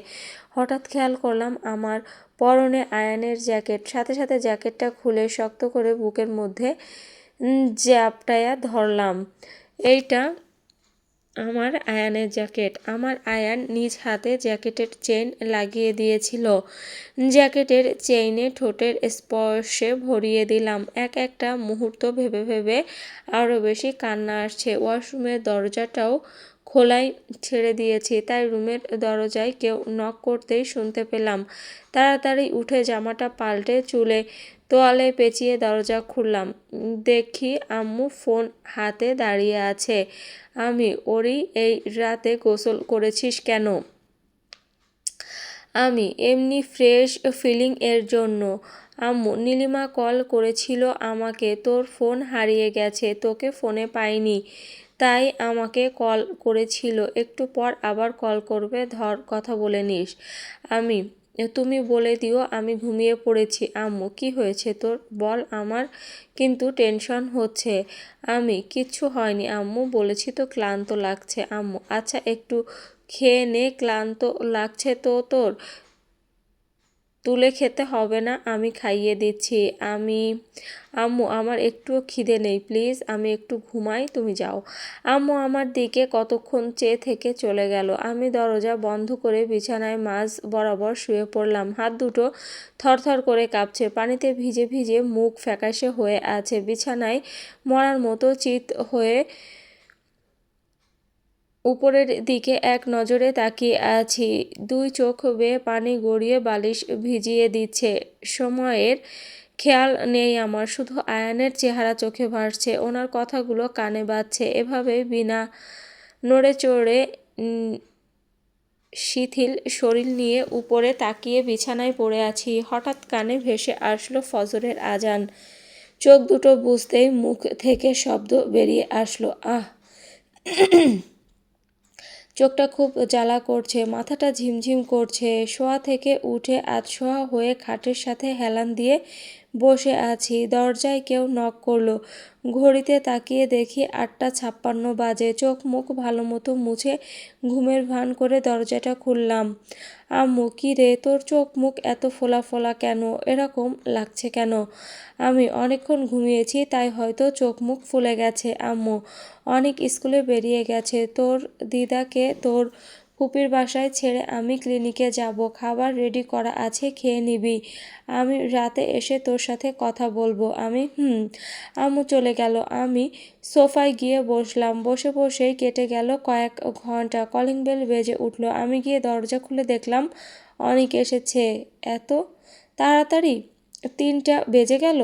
হঠাৎ খেয়াল করলাম আমার পরনে আয়ানের জ্যাকেট। সাথে সাথে জ্যাকেটটা খুলে শক্ত করে বুকের মধ্যে জ্যাপটায়া ধরলাম। এইটা আমার আয়ানের জ্যাকেট। আমার আয়ান নিজ হাতে জ্যাকেটের চেইন লাগিয়ে দিয়েছিল। জ্যাকেটের চেইনে ঠোঁটের স্পর্শে ভরিয়ে দিলাম। এক একটা মুহূর্ত ভেবে ভেবে আরও বেশি কান্না আসছে। ওয়াশরুমের দরজাটাও খোলাই ছেড়ে দিয়েছি, তাই রুমের দরজায় কেউ নক করতেই শুনতে পেলাম। তাড়াতাড়ি উঠে জামাটা পাল্টে চুলে তোয়ালে পেঁচিয়ে দরজা খুললাম। দেখি আম্মু ফোন হাতে দাঁড়িয়ে আছে। আমি, ওরি এই রাতে গোসল করেছিস কেন? আমি, এমনি ফ্রেশ ফিলিং এর জন্য। আম্মু, নীলিমা কল করেছিল আমাকে, তোর ফোন হারিয়ে গেছে, তোকে ফোনে পাইনি, তাই আমাকে কল করেছিল। একটু পর আবার কল করবে, ধর কথা বলে নিস। আমি, তুমি বলে দিও আমি ঘুমিয়ে পড়েছি। আম্মু, কি হয়েছে তোর বল, আমার কিন্তু টেনশন হচ্ছে। আমি, কিচ্ছু হয়নি আম্মু, বলেছি তো ক্লান্ত লাগছে। আম্মু, আচ্ছা একটু খেয়ে নে, ক্লান্ত লাগছে তো তোর? তুলে খেতে হবে না, আমি খাইয়ে দিচ্ছি। আম্মু, আমার একটুও খিদে নেই, প্লিজ আমি একটু ঘুমাই, তুমি যাও। আম্মু আমার দিকে কতক্ষণ চেয়ে থেকে চলে গেল। আমি দরজা বন্ধ করে বিছানায় মাঝ বরাবর শুয়ে পড়লাম। হাত দুটো থরথর করে কাঁপছে, পানিতে ভিজে ভিজে মুখ ফ্যাকাশে হয়ে আছে। বিছানায় মরার মতো চিত হয়ে উপরের দিকে এক নজরে তাকিয়ে আছি। দুই চোখ বেয়ে পানি গড়িয়ে বালিশ ভিজিয়ে দিচ্ছে। সময়ের খেয়াল নেই আমার, শুধু আয়ানের চেহারা চোখে ভাসছে, ওনার কথাগুলো কানে বাজছে। এভাবে বিনা নড়ে চড়ে শিথিল শরীর নিয়ে উপরে তাকিয়ে বিছানায় পড়ে আছি। হঠাৎ কানে ভেসে আসলো ফজরের আজান। চোখ দুটো বুজতেই মুখ থেকে শব্দ বেরিয়ে আসলো, আহ। চোখটা খুব জ্বালা করছে, মাথাটা ঝিমঝিম করছে। শোয়া থেকে উঠে আধশোয়া হয়ে খাটের সাথে হেলান দিয়ে বসে আছি। দরজায় কেউ নক করলো। ঘড়িতে তাকিয়ে দেখি 8:56 বাজে। চোখ মুখ ভালো মতো মুছে ঘুমের ভান করে দরজাটা খুললাম। আম্মু, কি রে, তোর চোখ মুখ এত ফোলা ফোলা কেন? এরকম লাগছে কেন? আমি, অনেকক্ষণ ঘুমিয়েছি, তাই হয়তো চোখ মুখ ফুলে গেছে। আম্মু, অনেক স্কুলে বেরিয়ে গেছে, তোর দিদাকে তোর ফুপির বাসায় ছেড়ে আমি ক্লিনিকে যাব। খাবার রেডি করা আছে, খেয়ে নিবি। আমি রাতে এসে তোর সাথে কথা বলবো। আমি, আম্মু চলে গেল। আমি সোফায় গিয়ে বসলাম। বসে বসেই কেটে গেল কয়েক ঘন্টা। কলিং বেল বেজে উঠল। আমি গিয়ে দরজা খুলে দেখলাম অনিক এসেছে। এত তাড়াতাড়ি? 3টা বেজে গেল।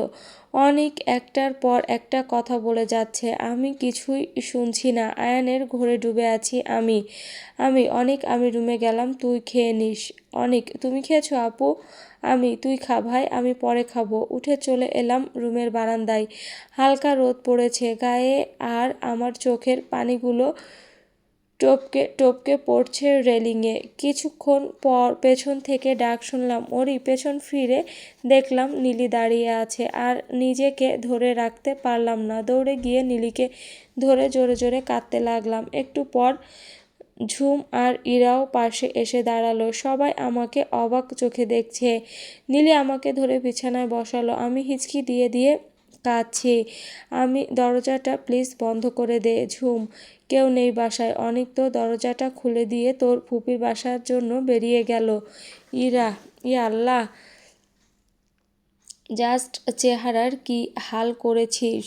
অনিক একটার পর একটা কথা বলে যাচ্ছে, আমি কিছুই শুনছি না। আয়ানের ঘোরে ডুবে আছি আমি অনিক, আমি রুমে গেলাম, তুই খেয়ে নিস। অনিক, তুমি খেয়েছো আপু? আমি, তুই খা ভাই, আমি পরে খাবো। উঠে চলে এলাম রুমের বারান্দায়। হালকা রোদ পড়েছে গায়ে, আর আমার চোখের পানিগুলো টপকে টপকে পড়ছে রেলিংয়ে। কিছুক্ষণ পর পেছন থেকে ডাক শুনলাম, ওরি। পেছন ফিরে দেখলাম নীলি দাঁড়িয়ে আছে, আর নিজেকে ধরে রাখতে পারলাম না। দৌড়ে গিয়ে নীলিকে ধরে জোরে জোরে কাঁদতে লাগলাম। একটু পর ঝুম আর ইরাও পাশে এসে দাঁড়ালো। সবাই আমাকে অবাক চোখে দেখছে। নীলি আমাকে ধরে বিছানায় বসালো। আমি হিচকি দিয়ে দিয়ে কাঁদছি। আমি দরজাটা প্লিজ বন্ধ করে দে ঝুম, কেউ নেই বাসায়। অনেক তো দরজাটা খুলে দিয়ে তোর ফুপির বাসার জন্য বেরিয়ে গেল। ইরা, ইয়া আল্লাহ, জাস্ট চেহারার কি হাল করেছিস,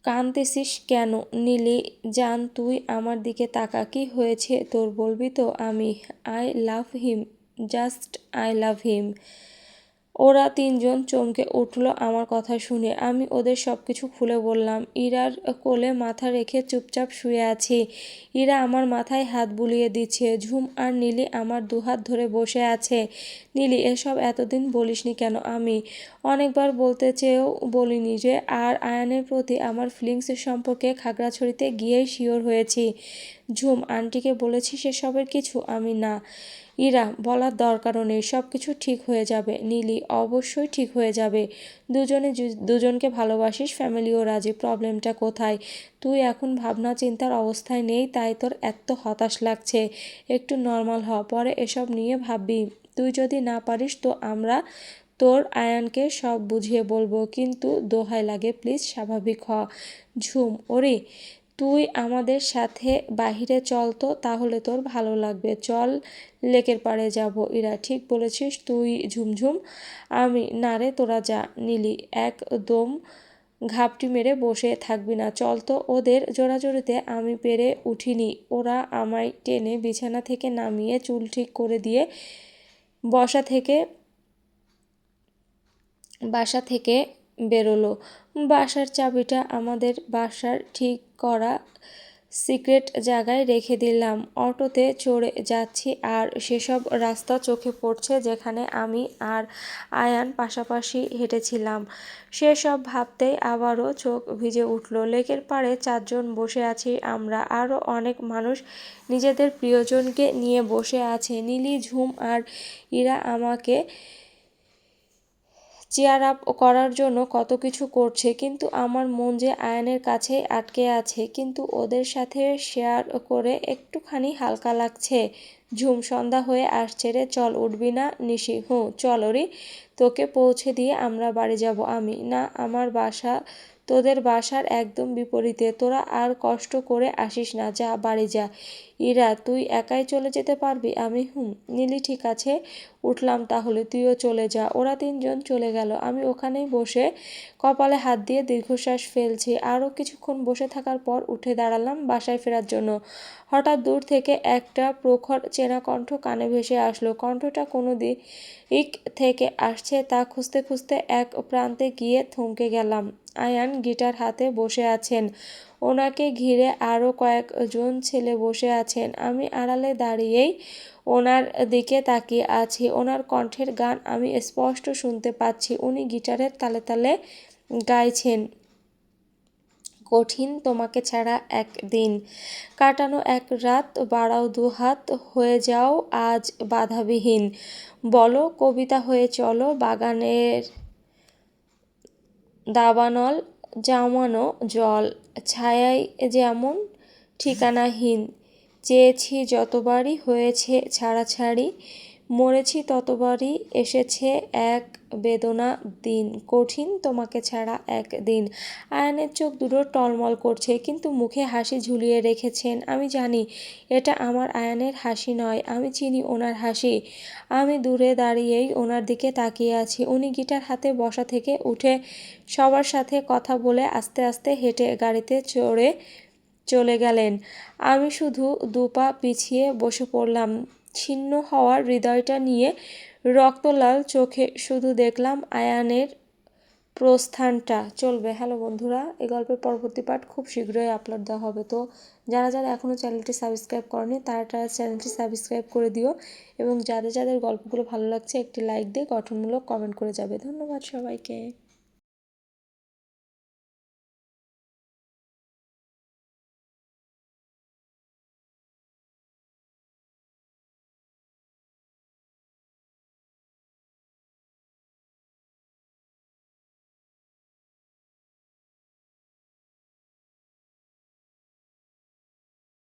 কাঁদতেছিস কেন? নীলি জান তুই আমার দিকে তাকা, কি হয়েছে তোর বলবি তো? আমি I love him, just I love him. ওরা তিনজন চমকে উঠল আমার কথা শুনে। আমি ওদের সব কিছু খুলে বললাম। ইরার কোলে মাথা রেখে চুপচাপ শুয়ে আছি। ইরা আমার মাথায় হাত বুলিয়ে দিচ্ছে। ঝুম আর নীলি আমার দুহাত ধরে বসে আছে। নীলি, এসব এতদিন বলিসনি কেন? আমি অনেকবার বলতে চেয়েও বলিনি যে। আর আয়ানের প্রতি আমার ফিলিংসের সম্পর্কে খাগড়াছড়িতে গিয়েই শিওর হয়েছি। ঝুম, আন্টিকে বলেছিস এসবের কিছু? আমি না। ইরা, বলার দরকারও নেই, সব কিছু ঠিক হয়ে যাবে। নীলি, অবশ্যই ঠিক হয়ে যাবে। দুজনে দুজনকে ভালোবাসিস, ফ্যামিলিও রাজি, প্রবলেমটা কোথায়? তুই এখন ভাবনা চিন্তার অবস্থায় নেই, তাই তোর এত হতাশ লাগছে। একটু নর্মাল হ, পরে এসব নিয়ে ভাববি। তুই যদি না পারিস তো আমরা তোর আয়ানকে সব বুঝিয়ে বলবো, কিন্তু দোহাই লাগে প্লিজ স্বাভাবিক হ। ঝুম, ওরে তুই আমাদের সাথে বাহিরে চল তো, তাহলে তোর ভালো লাগবে। চল, লেকের পাড়ে যাব। ইরা, ঠিক বলেছিস তুই ঝুমঝুম। আমি, না রে তোরা যা। নীলি একদম ঘাপটি মেরে বসে থাকবি না, চল তো। ওদের জোরাজোরিতে আমি পেরে উঠিনি। ওরা আমায় টেনে বিছানা থেকে নামিয়ে চুল ঠিক করে দিয়ে বাসা থেকে বেরোলো। বাসার চাবিটা আমাদের বাসার ঠিক করা সিক্রেট জায়গায় রেখে দিলাম। অটোতে চড়ে যাচ্ছি আর সেসব রাস্তা চোখে পড়ছে যেখানে আমি আর আয়ান পাশাপাশি হেঁটেছিলাম। সেসব ভাবতেই আবারও চোখ ভিজে উঠল। লেকের পাড়ে চারজন বসে আছি আমরা, আরও অনেক মানুষ নিজেদের প্রিয়জনকে নিয়ে বসে আছে। নীলি, ঝুম আর ইরা আমাকে চেয়ার আপ করার জন্য কত কিছু করছে, কিন্তু আমার মন যে আয়ানের কাছেই আটকে আছে। কিন্তু ওদের সাথে শেয়ার করে একটুখানি হালকা লাগছে। ঝুম, সন্ধ্যা হয়ে আসছে রে, চল, উঠবি না? নিশি, চল ওরি, তোকে পৌঁছে দিয়ে আমরা বাড়ি যাব। আমি, না, আমার বাসা তোদের বাসার একদম বিপরীতে, তোরা আর কষ্ট করে আসিস না, যা বাড়ি যা। ইরা, তুই একাই চলে যেতে পারবি? আমি, নীলি, ঠিক আছে, উঠলাম তাহলে, তুইও চলে যা। ওরা তিনজন চলে গেল। আমি ওখানেই বসে কপালে হাত দিয়ে দীর্ঘশ্বাস ফেলছি। আরও কিছুক্ষণ বসে থাকার পর উঠে দাঁড়ালাম বাসায় ফেরার জন্য। হঠাৎ দূর থেকে একটা প্রখর চেনা কণ্ঠ কানে ভেসে আসলো। কণ্ঠটা কোনো দিক থেকে আসছে তা খুঁজতে খুঁজতে এক প্রান্তে গিয়ে থমকে গেলাম। আয়ান গিটার হাতে বসে আছেন। ওনাকে ঘিরে আরও কয়েকজন ছেলে বসে আছেন। আমি আড়ালে দাঁড়িয়েই ওনার দিকে তাকিয়ে আছি। ওনার কণ্ঠের গান আমি স্পষ্ট শুনতে পাচ্ছি। উনি গিটারের তালে তালে গাইছেন, কঠিন তোমাকে ছাড়া একদিন, কাটানো এক রাত, বাড়াও দুহাত, হয়ে যাও আজ বাধাবিহীন, বলো কবিতা হয়ে চলো, বাগানের দাবানল, জমানো জল, ছায়ায় যেমন ঠিকানাহীন, চেয়েছি যতবারই হয়েছে ছাড়াছাড়ি, মরেছি ততবারই এসেছে এক বেদনা দিন, কঠিন তোমাকে ছাড়া একদিন। আয়ানের চোখ দুটো টলমল করছে, কিন্তু মুখে হাসি ঝুলিয়ে রেখেছেন। আমি জানি এটা আমার আয়ানের হাসি নয়, আমি চিনি ওনার হাসি। আমি দূরে দাঁড়িয়েই ওনার দিকে তাকিয়ে আছি। উনি গিটার হাতে বসা থেকে উঠে সবার সাথে কথা বলে আস্তে আস্তে হেঁটে গাড়িতে চলে গেলেন। আমি শুধু দুপা পিছিয়ে বসে পড়লাম, ছিন্ন হওয়ার হৃদয়টা নিয়ে। রক্তলাল চোখে শুধু দেখলাম আয়ানের প্রস্থানটা। চলবে। হ্যালো বন্ধুরা, এই গল্পের পরবর্তী পার্ট খুব শীঘ্রই আপলোড দেওয়া হবে। তো যারা যারা এখনও চ্যানেলটি সাবস্ক্রাইব করেনি তারা চ্যানেলটি সাবস্ক্রাইব করে দিও, এবং যাদের যাদের গল্পগুলো ভালো লাগছে একটি লাইক দিয়ে গঠনমূলক কমেন্ট করে যাবে। ধন্যবাদ সবাইকে।